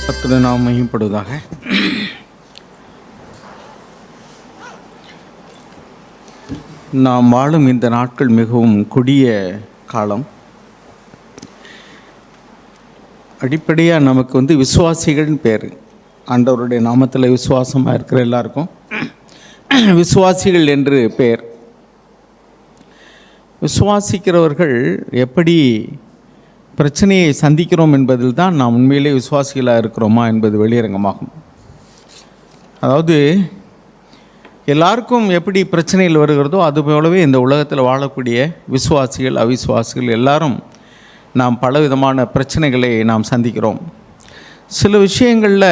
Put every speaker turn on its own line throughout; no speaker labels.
கர்த்தருடைய நாமம் மகிமைப்படுவதாக. நாம் வாழும் இந்த நாட்கள் மிகவும் கொடிய காலம். அடிப்படையாக நமக்கு விசுவாசிகள்னு பேர். ஆண்டவருடைய நாமத்தில் விசுவாசமாக இருக்கிற எல்லாருக்கும் விசுவாசிகள் என்று பேர். விசுவாசிக்கிறவர்கள் எப்படி பிரச்சனையை சந்திக்கிறோம் என்பதில் தான் நாம் உண்மையிலே விசுவாசிகளாக இருக்கிறோமா என்பது வெளியரங்கமாகும். அதாவது எல்லாருக்கும் எப்படி பிரச்சனைகள் வருகிறதோ அதுபோலவே இந்த உலகத்தில் வாழக்கூடிய விசுவாசிகள் அவிசுவாசிகள் எல்லாரும் நாம் பலவிதமான பிரச்சனைகளை நாம் சந்திக்கிறோம். சில விஷயங்களில்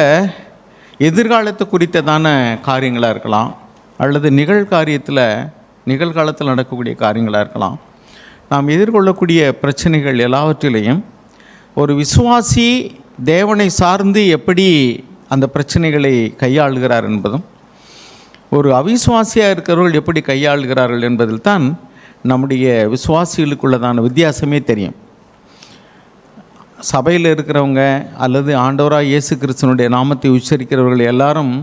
எதிர்காலத்தை குறித்ததான காரியங்களாக இருக்கலாம், அல்லது நிகழ்காலத்தில் நடக்கக்கூடிய காரியங்களாக இருக்கலாம். நாம் எதிர்கொள்ளக்கூடிய பிரச்சனைகள் எல்லாவற்றிலையும் ஒரு விசுவாசி தேவனை சார்ந்து எப்படி அந்த பிரச்சனைகளை கையாளுகிறார் என்பதும், ஒரு அவிசுவாசியாக இருக்கிறவர்கள் எப்படி கையாளுகிறார்கள் என்பதில் தான் நம்முடைய விசுவாசிகளுக்குள்ளதான வித்தியாசமே தெரியும். சபையில் இருக்கிறவங்க அல்லது ஆண்டவராக இயேசு கிறிஸ்துவனுடைய நாமத்தை உச்சரிக்கிறவர்கள் எல்லாரும்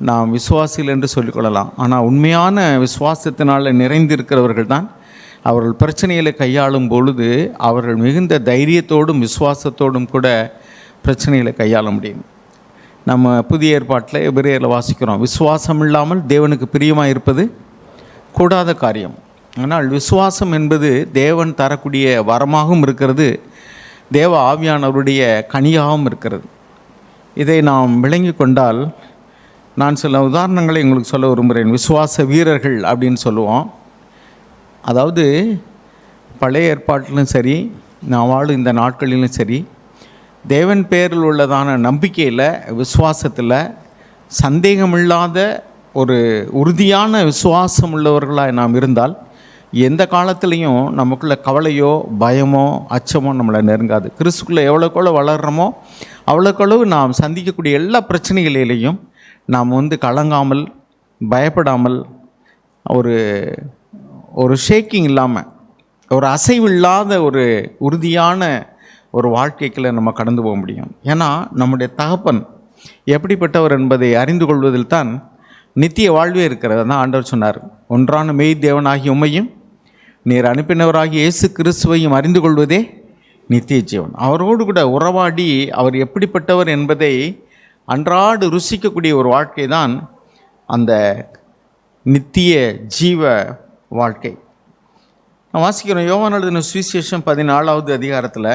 நாம் விசுவாசிகள் என்று சொல்லிக்கொள்ளலாம். ஆனால் உண்மையான விசுவாசத்தினால் நிறைந்திருக்கிறவர்கள் தான் அவர்கள் பிரச்சனைகளை கையாளும் பொழுது அவர்கள் மிகுந்த தைரியத்தோடும் விசுவாசத்தோடும் கூட பிரச்சனைகளை கையாள முடியும். நம்ம புதிய ஏற்பாட்டில் எபிரேயரில் வாசிக்கிறோம், விசுவாசம் இல்லாமல் தேவனுக்கு பிரியமாக இருப்பது கூடாத காரியம். ஆனால் விசுவாசம் என்பது தேவன் தரக்கூடிய வரமாகவும் இருக்கிறது, தேவ ஆவியானவருடைய கனியாகவும் இருக்கிறது. இதை நாம் விளங்கி கொண்டால், நான் சில உதாரணங்களை உங்களுக்கு சொல்ல விரும்புகிறேன். விசுவாச வீரர்கள் அப்படின்னு சொல்லுவோம். அதாவது பழைய ஏற்பாட்டிலும் சரி, நான் வாழும் இந்த நாட்களிலும் சரி, தேவன் பேரில் உள்ளதான நம்பிக்கையில், விசுவாசத்தில் சந்தேகமில்லாத ஒரு உறுதியான விசுவாசம் உள்ளவர்களாக நாம் இருந்தால் எந்த காலத்துலேயும் நமக்குள்ள கவலையோ பயமோ அச்சமோ நம்மளை நெருங்காது. கிறிஸ்துக்குள்ளே எவ்வளோக்கெவ்வளோ வளர்கிறோமோ அவ்வளோக்களவு நாம் சந்திக்கக்கூடிய எல்லா பிரச்சனைகளிலேயும் நாம் கலங்காமல் பயப்படாமல் ஒரு ஷேக்கிங் இல்லாமல், ஒரு அசைவு இல்லாத ஒரு உறுதியான ஒரு வாழ்க்கைக்குள்ள நம்ம கடந்து போக முடியும். ஏன்னா நம்முடைய தகப்பன் எப்படிப்பட்டவர் என்பதை அறிந்து கொள்வதில் தான் நித்திய வாழ்வே இருக்கிறது. தான் ஆண்டவர் சொன்னார், ஒன்றான மெய் தேவனாகி உம்மையும் நீர் அனுப்பினவராகி இயேசு கிறிஸ்துவையும் அறிந்து கொள்வதே நித்திய ஜீவன். அவரோடு கூட உறவாடி அவர் எப்படிப்பட்டவர் என்பதை அன்றாடு ருசிக்கக்கூடிய ஒரு வாழ்க்கை தான் அந்த நித்திய ஜீவ வாழ்க்கை. நான் வாசிக்கிறோம், யோவான் எழுதின சுவிசேஷம் 14வது அதிகாரத்தில்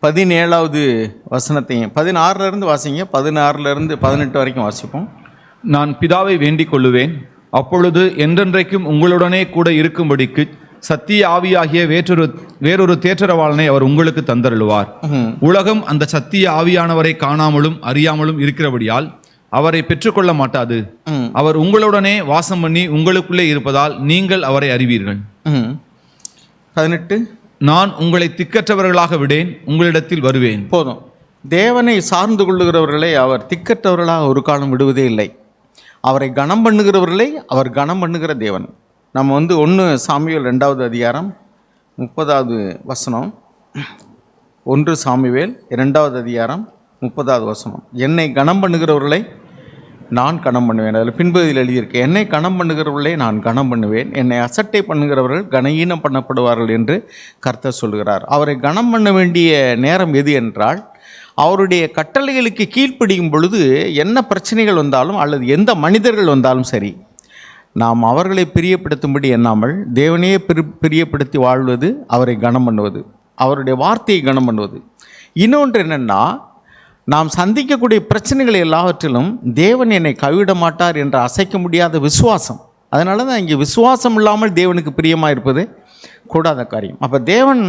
17வது வசனத்தையும் 16லேருந்து வாசிங்க, 16லேருந்து 18 வரைக்கும் வாசிப்போம்.
நான் பிதாவை வேண்டிக் கொள்ளுவேன், அப்பொழுது என்றென்றைக்கும் உங்களுடனே கூட இருக்கும்படிக்கு சத்திய ஆவியாகிய வேறொரு தேற்றரவாளனை அவர் உங்களுக்கு தந்தருளுவார். உலகம் அந்த சத்திய ஆவியானவரை காணாமலும் அறியாமலும் இருக்கிறபடியால் அவரை பெற்றுக்கொள்ள மாட்டாது. அவர் உங்களுடனே வாசம் பண்ணி உங்களுக்குள்ளே இருப்பதால் நீங்கள் அவரை அறிவீர்கள்.
18
நான் உங்களை திக்கற்றவர்களாக விடேன், உங்களிடத்தில் வருவேன்.
போதும். தேவனை சார்ந்து கொள்ளுகிறவர்களை அவர் திக்கற்றவர்களாக ஒரு காலம் விடுவதே இல்லை. அவரை கனம் பண்ணுகிறவர்களை அவர் கனம் பண்ணுகிற தேவன். நம்ம 1 சாமுவேல் 2வது அதிகாரம் 30வது வசனம், 1 சாமுவேல் 2வது அதிகாரம் 30வது வசனம். என்னை கனம் பண்ணுகிறவர்களை நான் கனம் பண்ணுவேன். அதில் பின்பகுதியில் எழுதியிருக்கேன், என்னை கனம் பண்ணுகிறவர்களை நான் கனம் பண்ணுவேன், என்னை அசட்டை பண்ணுகிறவர்கள் கனஈனம் பண்ணப்படுவார்கள் என்று கர்த்தர் சொல்கிறார். அவரை கனம் பண்ண வேண்டிய நேரம் எது என்றால், அவருடைய கட்டளைகளுக்கு கீழ்ப்படியும் பொழுது என்ன பிரச்சனைகள் வந்தாலும் அல்லது எந்த மனிதர்கள் வந்தாலும் சரி, நாம் அவர்களை பிரியப்படுத்தும்படி எண்ணாமல் தேவனையே பிரியப்படுத்தி வாழ்வது, அவரை கனம் பண்ணுவது, அவருடைய வார்த்தையை கனம் பண்ணுவது. இன்னொன்று என்னென்னா, நாம் சந்திக்கக்கூடிய பிரச்சனைகள் எல்லாவற்றிலும் தேவன் என்னை கைவிட மாட்டார் என்ற அசைக்க முடியாத விசுவாசம். அதனால தான் இங்கே விசுவாசம் இல்லாமல் தேவனுக்கு பிரியமாக இருப்பது கூடாத காரியம். அப்போ தேவன்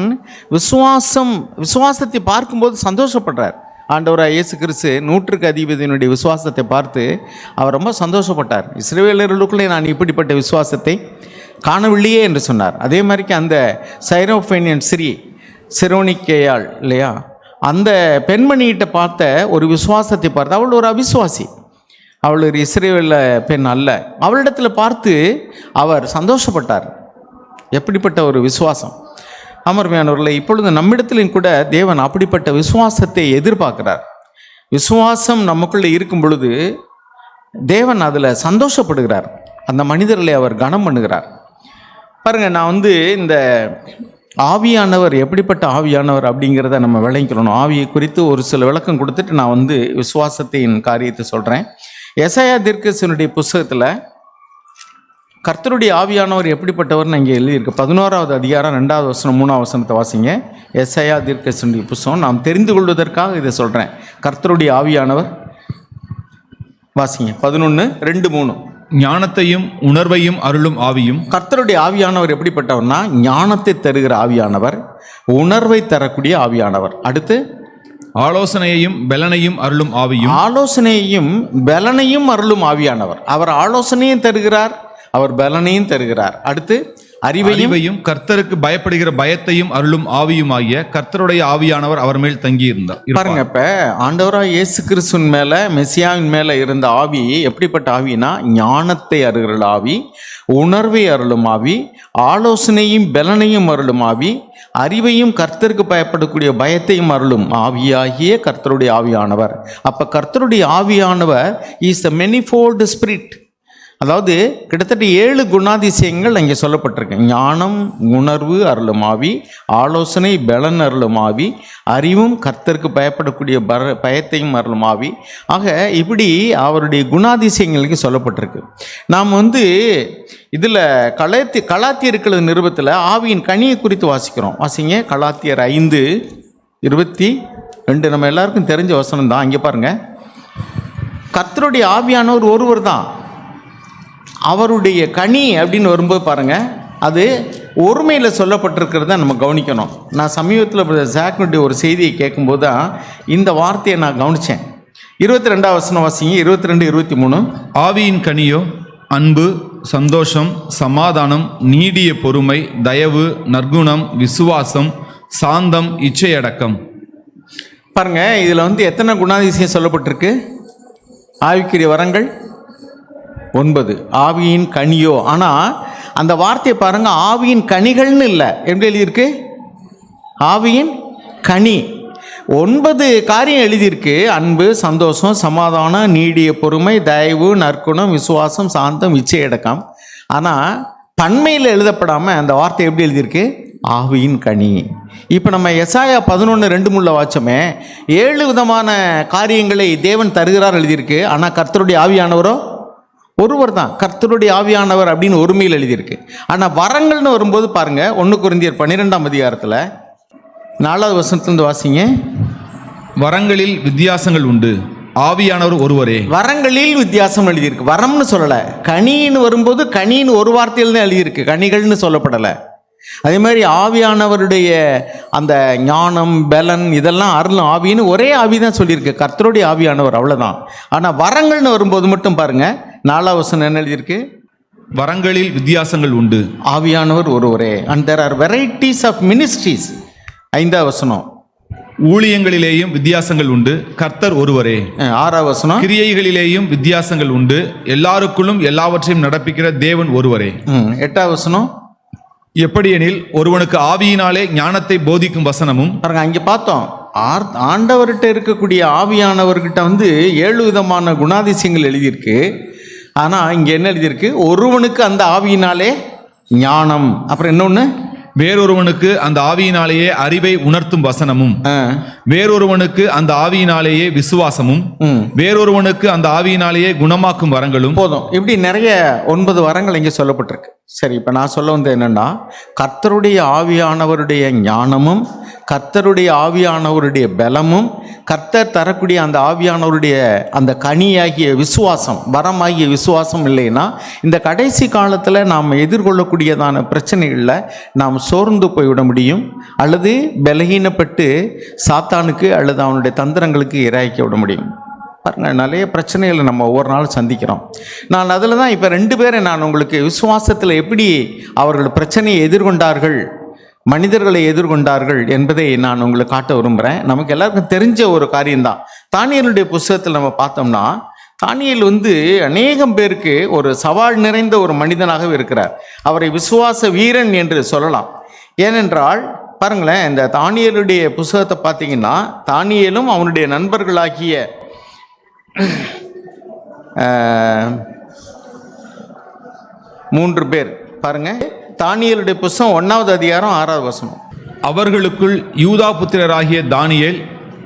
விசுவாசத்தை பார்க்கும்போது சந்தோஷப்படுறார். ஆண்டவராக இயேசு கிறிஸ்து 100க்கு அதிபதியினுடைய விசுவாசத்தை பார்த்து அவர் ரொம்ப சந்தோஷப்பட்டார். இஸ்ரவேலர்களுக்குள்ளே நான் இப்படிப்பட்ட விசுவாசத்தை காணவில்லையே என்று சொன்னார். அதே மாதிரிக்கு அந்த சைரோஃபேனியன் சிரோனிக்கேயாள் இல்லையா, அந்த பெண்மணிகிட்ட பார்த்த ஒரு விசுவாசத்தை பார்த்து, அவள் ஒரு அவிசுவாசி, அவள் ஒரு இஸ்ரவேல பெண் அல்ல, அவளிடத்தில் பார்த்து அவர் சந்தோஷப்பட்டார். எப்படிப்பட்ட ஒரு விசுவாசம்! அமர்மையானவர்களே, இப்பொழுது நம்மிடத்திலும் கூட தேவன் அப்படிப்பட்ட விசுவாசத்தை எதிர்பார்க்கிறார். விசுவாசம் நமக்குள்ளே இருக்கும் பொழுது தேவன் அதில் சந்தோஷப்படுகிறார். அந்த மனிதர்களை அவர் கனம் பண்ணுகிறார். பாருங்கள், நான் இந்த ஆவியானவர் எப்படிப்பட்ட ஆவியானவர் அப்படிங்கிறத நம்ம விளங்கிக்கணும். ஆவியை குறித்து ஒரு சில விளக்கம் கொடுத்துட்டு நான் விசுவாசத்தின் காரியத்தை சொல்கிறேன். எசாயா தீர்க்கதரிசியினுடைய புஸ்தகத்தில் கர்த்தருடைய ஆவியானவர் எப்படிப்பட்டவர்னு இங்கே எழுதியிருக்கு. 11வது அதிகாரம் 2வது வசனம் 3வது வசனத்தை வாசிங்க. எசாயா தீர்க்கதரிசியினுடைய புஸ்தகம். நாம் தெரிந்து கொள்வதற்காக இதை சொல்கிறேன். கர்த்தருடைய ஆவியானவர் வாசிங்க. 11, 2, 3.
ஞானத்தையும் உணர்வையும் அருளும் ஆவியும்.
கர்த்தருடைய ஆவியானவர் எப்படிப்பட்டவர்னா ஞானத்தை தருகிற ஆவியானவர், உணர்வை தரக்கூடிய ஆவியானவர். அடுத்து
ஆலோசனையையும் பெலனையும் அருளும் ஆவியும்.
ஆலோசனையையும் பெலனையும் அருளும் ஆவியானவர். அவர் ஆலோசனையும் தருகிறார், அவர் பெலனையும் தருகிறார். அடுத்து அறிவையும்
கர்த்தருக்கு பயப்படுகிற பயத்தையும் அருளும் ஆவியுமாகிய கர்த்தருடைய ஆவியானவர் அவர் மேல் தங்கி இருந்தார்.
பாருங்க, இப்ப ஆண்டவராய் இயேசு கிறிஸ்துவின் மேல, மெசியாவின் மேல இருந்த ஆவி எப்படிப்பட்ட ஆவினா ஞானத்தை அருகிற ஆவி, உணர்வை அருளும் ஆவி, ஆலோசனையும் பெலனையும் அருளும் ஆவி, அறிவையும் கர்த்தருக்கு பயப்படக்கூடிய பயத்தையும் அருளும் ஆவியாகிய கர்த்தருடைய ஆவியானவர். அப்ப கர்த்தருடைய ஆவியானவர் இஸ் a manifold spirit. அதாவது கிட்டத்தட்ட 7 குணாதிசயங்கள் அங்கே சொல்லப்பட்டிருக்கு. ஞானம், உணர்வு அருளும் ஆவி, ஆலோசனை பெலன் அருளும் ஆவி, அறிவும் கர்த்தருக்கு பயப்படக்கூடிய பயத்தையும் அருளும் ஆவி. ஆக இப்படி அவருடைய குணாதிசயங்களுக்கு சொல்லப்பட்டிருக்கு. நாம் இதில் கலாத்தியர்கள் நிருபத்தில் ஆவியின் கனியை குறித்து வாசிக்கிறோம். வாசிங்க, கலாத்தியர் 5:22. நம்ம எல்லாருக்கும் தெரிஞ்ச வசனம் தான். அங்கே பாருங்கள், கர்த்தருடைய ஆவியானவர் ஒருவர் தான். அவருடைய கனி அப்படின்னு வரும்போது பாருங்கள், அது ஒருமையில் சொல்லப்பட்டிருக்கிறத நம்ம கவனிக்கணும். நான் சமீபத்தில் ஜாக்னுடைய ஒரு செய்தியை கேட்கும்போது தான் இந்த வார்த்தையை நான் கவனித்தேன். 22வது வசனம் வாசிங்க. 22, 23.
ஆவியின் கனியோ அன்பு, சந்தோஷம், சமாதானம், நீடிய பொறுமை, தயவு, நற்குணம், விசுவாசம், சாந்தம், இச்சையடக்கம்.
பாருங்க, இதில் எத்தனை குணாதிசயம் சொல்லப்பட்டிருக்கு? ஆவிக்குரிய வரங்கள் 9. ஆவியின் கனியோ. ஆனால் அந்த வார்த்தையை பாருங்க, ஆவியின் கனிகள்னு இல்லை, எப்படி எழுதியிருக்கு? ஆவியின் கனி. 9 காரியம் எழுதியிருக்கு. அன்பு, சந்தோஷம், சமாதானம், நீடிய பொறுமை, தயவு, நற்குணம், விசுவாசம், சாந்தம், இச்சையடக்கம். ஆனால் பன்மையில் எழுதப்படாமல் அந்த வார்த்தை எப்படி எழுதியிருக்கு? ஆவியின் கனி. இப்போ நம்ம எசாயா 11:2 வாச்சோமே, 7 விதமான காரியங்களை தேவன் தருகிறார் எழுதியிருக்கு. ஆனால் கர்த்தருடைய ஆவியானவரோ ஒருவர் தான். கர்த்தருடைய ஆவியானவர் அப்படின்னு ஒருமையில் எழுதியிருக்கு. ஆனால் வரங்கள்னு வரும்போது பாருங்கள், 1 கொரிந்தியர் 12ஆம் அதிகாரத்தில் 4வது வசனத்திலிருந்து வாசிங்க.
வரங்களில் வித்தியாசங்கள் உண்டு, ஆவியானவர் ஒருவரே. வரங்களில்
வித்தியாசம் எழுதியிருக்கு. வரம்னு சொல்லலை. கனின்னு வரும்போது கனின்னு ஒரு வார்த்தையில் தான் எழுதியிருக்கு, கனிகள்னு சொல்லப்படலை. அதே மாதிரி ஆவியானவருடைய அந்த ஞானம், பெலன், இதெல்லாம் அருளும் ஆவின்னு ஒரே ஆவி தான் சொல்லியிருக்கு, கர்த்தருடைய ஆவியானவர், அவ்வளோதான். ஆனால் வரங்கள்னு வரும்போது மட்டும் பாருங்கள், 4வது வசனம் என்ன எழுதியிருக்கு?
வரங்களில் வித்தியாசங்கள் உண்டு,
ஆவியானவர் ஒருவரே. And there are varieties of ministries. 5வது வசனம்.
ஊழியங்களிலேயும் வித்தியாசங்கள் உண்டு, கர்த்தர் ஒருவரே.
6வது வசனம்.
கிரியைகளிலேயும் வித்தியாசங்கள் உண்டு, எல்லாருக்குள்ளும் எல்லாவற்றையும் நடப்பிக்கிற தேவன் ஒருவரே.
8வது வசனம்.
எப்படியெனில் ஒருவனுக்கு ஆவியினாலே ஞானத்தை போதிக்கும் வசனமும்.
பாருங்க, அங்கே பார்த்தோம், ஆண்டவர்கிட்ட இருக்கக்கூடிய ஆவியானவர்கிட்ட 7 விதமான குணாதிசயங்கள் எழுதியிருக்கு. ஆனால் இங்கே என்ன எழுதியிருக்கு? ஒருவனுக்கு அந்த ஆவியினாலே ஞானம், அப்புறம் இன்னொன்று
வேறொருவனுக்கு அந்த ஆவியினாலேயே அறிவை உணர்த்தும் வசனமும், வேறொருவனுக்கு அந்த ஆவியினாலேயே விசுவாசமும், வேறொருவனுக்கு அந்த ஆவியினாலேயே குணமாக்கும் வரங்களும்.
போதும். இப்படி நிறைய 9 வரங்கள் இங்கே சொல்லப்பட்டிருக்கு. சரி, இப்போ நான் சொல்ல என்னன்னா, கர்த்தருடைய ஆவியானவருடைய ஞானமும், கர்த்தருடைய ஆவியானவருடைய பலமும், கர்த்தர் தரக்கூடிய அந்த ஆவியானவருடைய அந்த கனியாகிய விசுவாசம், வரமாகிய விசுவாசம் இல்லைன்னா இந்த கடைசி காலத்தில் நாம் எதிர்கொள்ளக்கூடியதான பிரச்சனைகளில் நாம் சோர்ந்து போய்விட முடியும், அல்லது பலகீனப்பட்டு சாத்தானுக்கு அல்லது அவனுடைய தந்திரங்களுக்கு இரையாக்கி விட முடியும். பாருங்கள், நிறைய பிரச்சனைகளை நம்ம ஒவ்வொரு நாளும் சந்திக்கிறோம். நான் அதில் தான் இப்போ 2 பேரை நான் உங்களுக்கு விசுவாசத்தில் எப்படி அவர்கள் பிரச்சனையை எதிர்கொண்டார்கள், மனிதர்களை எதிர்கொண்டார்கள் என்பதை நான் உங்களுக்கு காட்ட விரும்புகிறேன். நமக்கு எல்லாருக்கும் தெரிஞ்ச ஒரு காரியம்தான். தானியேலுடைய புஸ்தகத்தில் நம்ம பார்த்தோம்னா, தானியேல் அநேகம் பேருக்கு ஒரு சவால் நிறைந்த ஒரு மனிதனாகவே இருக்கிறார். அவரை விசுவாச வீரன் என்று சொல்லலாம். ஏனென்றால் பாருங்களேன், இந்த தானியேலுடைய புஸ்தகத்தை பார்த்தீங்கன்னா, தானியேலும் அவனுடைய நண்பர்களாகிய 3 பேர் பாருங்க. தானியேலுடைய புஸ்தகம் 1வது அதிகாரம் 6வது வசனம்.
அவர்களுக்குள் யூதா புத்திரராகிய தானியேல்,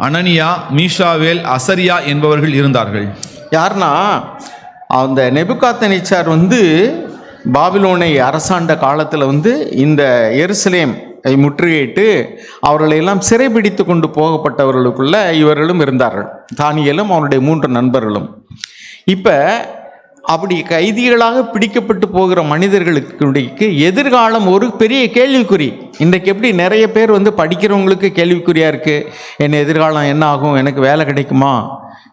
அனனியா, மீஷாவேல், அசரியா என்பவர்கள் இருந்தார்கள்.
யாருன்னா, அந்த நெபுகாத்நேச்சார் பாபிலோனை அரசாண்ட காலத்தில் இந்த எருசலேம் முற்றுகையிட்டு அவர்களை எல்லாம் சிறைபிடித்து கொண்டு போகப்பட்டவர்களுக்குள்ள இவர்களும் இருந்தார்கள், தானியேலும் அவனுடைய 3 நண்பர்களும். இப்போ அப்படி கைதிகளாக பிடிக்கப்பட்டு போகிற மனிதர்களுக்கு எதிர்காலம் ஒரு பெரிய கேள்விக்குறி. இன்றைக்கு எப்படி நிறைய பேர் படிக்கிறவங்களுக்கு கேள்விக்குறியாக இருக்குது. என் எதிர்காலம் என்ன ஆகும், எனக்கு வேலை கிடைக்குமா,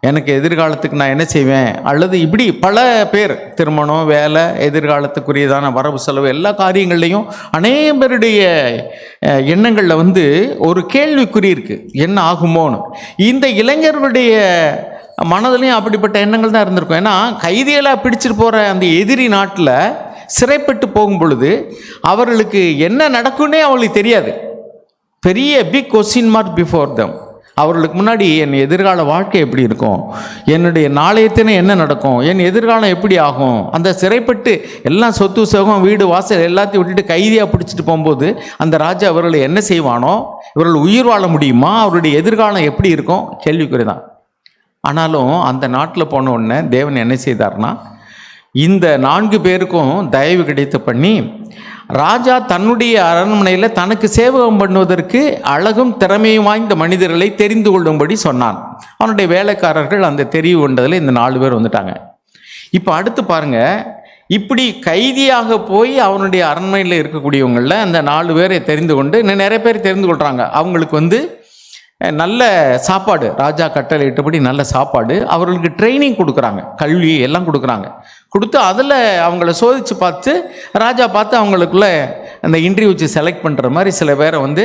எனக்கு எதிர்காலத்துக்கு நான் என்ன செய்வேன், அல்லது இப்படி பல பேர் திருமணம், வேலை, எதிர்காலத்துக்குரியதான வரவு செலவு எல்லா காரியங்கள்லையும் அநேக பேருடைய எண்ணங்களில் ஒரு கேள்விக்குறி இருக்குது, என்ன ஆகுமோன்னு. இந்த இளைஞர்களுடைய மனதிலையும் அப்படிப்பட்ட எண்ணங்கள் தான் இருந்திருக்கும். ஏன்னா கைதிகளாக பிடிச்சிட்டு போகிற அந்த எதிரி நாட்டில் சிறைப்பட்டு போகும் பொழுது அவர்களுக்கு என்ன நடக்குன்னே அவங்களுக்கு தெரியாது. பெரிய big question mark before them. அவர்களுக்கு முன்னாடி என் எதிர்கால வாழ்க்கை எப்படி இருக்கும், என்னுடைய நாளையத்தினே என்ன நடக்கும், என் எதிர்காலம் எப்படி ஆகும். அந்த சிறைப்பட்டு எல்லாம் சொத்து சுகம் வீடு வாசல் எல்லாத்தையும் விட்டுட்டு கைதியாக பிடிச்சிட்டு போகும்போது அந்த ராஜா அவர்களை என்ன செய்வானோ, இவர்கள் உயிர் வாழ முடியுமா, அவருடைய எதிர்காலம் எப்படி இருக்கும், கேள்விக்குறி தான். ஆனாலும் அந்த நாட்டில் போன உடனே தேவன் என்ன செய்தார்னா, இந்த 4 பேருக்கும் தயவு கிடைத்து பண்ணி ராஜா தன்னுடைய அரண்மனையில் தனக்கு சேவகம் பண்ணுவதற்கு அழகும் திறமையும் வாய்ந்த மனிதர்களை தெரிந்து கொள்ளும்படி சொன்னான். அவனுடைய வேலைக்காரர்கள் அந்த தெரிவு கொண்டதில் இந்த 4 பேர் வந்துட்டாங்க. இப்போ அடுத்து பாருங்க, இப்படி கைதியாக போய் அவனுடைய அரண்மனையில் இருக்கக்கூடியவங்களில் அந்த 4 பேரை தெரிந்து கொண்டு இன்னும் நிறைய பேர் தெரிந்து கொள்கிறாங்க. அவங்களுக்கு நல்ல சாப்பாடு, ராஜா கட்டளையிட்டபடி நல்ல சாப்பாடு, அவர்களுக்கு ட்ரைனிங் கொடுக்குறாங்க, கல்வி எல்லாம் கொடுக்குறாங்க. கொடுத்து அதில் அவங்கள சோதித்து பார்த்து ராஜா பார்த்து அவங்களுக்குள்ள அந்த இன்டர்வியூ செலக்ட் பண்ணுற மாதிரி சில பேரை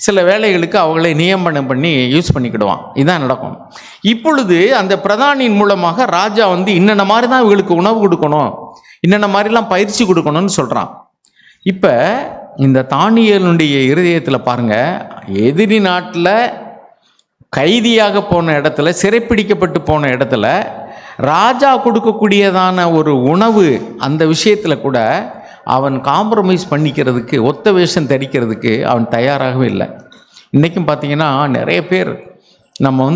சில வேலைகளுக்கு அவங்களே நியமனம் பண்ணி யூஸ் பண்ணிக்கிடுவான். இதுதான் நடக்கும். இப்பொழுது அந்த பிரதானியின் மூலமாக ராஜா இன்னென்ன மாதிரி தான் இவங்களுக்கு உணவு கொடுக்கணும், இன்னென்ன மாதிரிலாம் பயிற்சி கொடுக்கணும்னு சொல்கிறான். இப்போ இந்த தானியேலுடைய இருதயத்தில் பாருங்கள், எதிரி நாட்டில் கைதியாக போன இடத்துல, சிறைப்பிடிக்கப்பட்டு போன இடத்துல ராஜா கொடுக்கக்கூடியதான ஒரு உணவு, அந்த விஷயத்தில் கூட அவன் காம்ப்ரமைஸ் பண்ணிக்கிறதுக்கு, ஒத்த வேஷம் தரிக்கிறதுக்கு அவன் தயாராகவே இல்லை. இன்றைக்கும் பார்த்தீங்கன்னா நிறைய பேர் நம்ம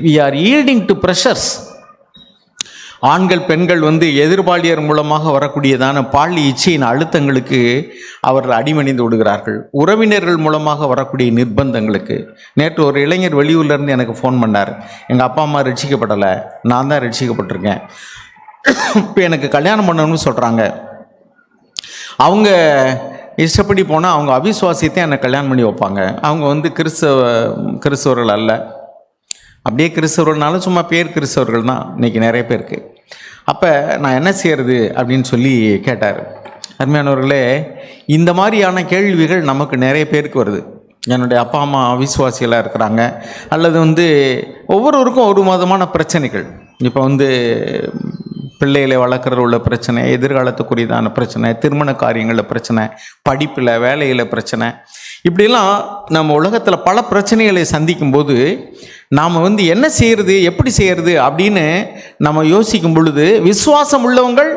we are yielding to pressures. ஆண்கள் பெண்கள் எதிர்பாலியர் மூலமாக வரக்கூடியதான பால் இச்சையின் அழுத்தங்களுக்கு அவர்கள் அடிமணிந்து விடுகிறார்கள். உறவினர்கள் மூலமாக வரக்கூடிய நிர்பந்தங்களுக்கு. நேற்று ஒரு இளைஞர் வெளியூர்லேருந்து எனக்கு ஃபோன் பண்ணார். எங்கள் அப்பா அம்மா ரட்சிக்கப்படலை, நான் தான் ரட்சிக்கப்பட்டிருக்கேன், இப்போ எனக்கு கல்யாணம் பண்ணணும்னு சொல்கிறாங்க. அவங்க இஷ்டப்படி போனால் அவங்க அவிசுவாசியத்தை என்னை கல்யாணம் பண்ணி வைப்பாங்க. அவங்க கிறிஸ்தவர்கள் அல்ல, அப்படியே கிறிஸ்தவர்கள்னாலும் சும்மா பேர் கிறிஸ்தவர்கள் தான் இன்றைக்கி நிறைய பேருக்கு. அப்போ நான் என்ன செய்கிறது அப்படின்னு சொல்லி கேட்டார். அருமையானவர்களே, இந்த மாதிரியான கேள்விகள் நமக்கு நிறைய பேருக்கு வருது. என்னுடைய அப்பா அம்மா அவிசுவாசிகளாக இருக்கிறாங்க, அல்லது ஒவ்வொருவருக்கும் ஒரு விதமான பிரச்சனைகள். இப்போ பிள்ளைகளை வளர்க்குற உள்ள பிரச்சனை, எதிர்காலத்துக்குரியதான பிரச்சனை, திருமண காரியங்களில் பிரச்சனை, படிப்பில் வேலையில் பிரச்சனை, இப்படிலாம் நம்ம உலகத்தில் பல பிரச்சனைகளை சந்திக்கும்போது நாம் என்ன செய்கிறது, எப்படி செய்கிறது அப்படின்னு நம்ம யோசிக்கும் பொழுது விசுவாசம் உள்ளவங்கள்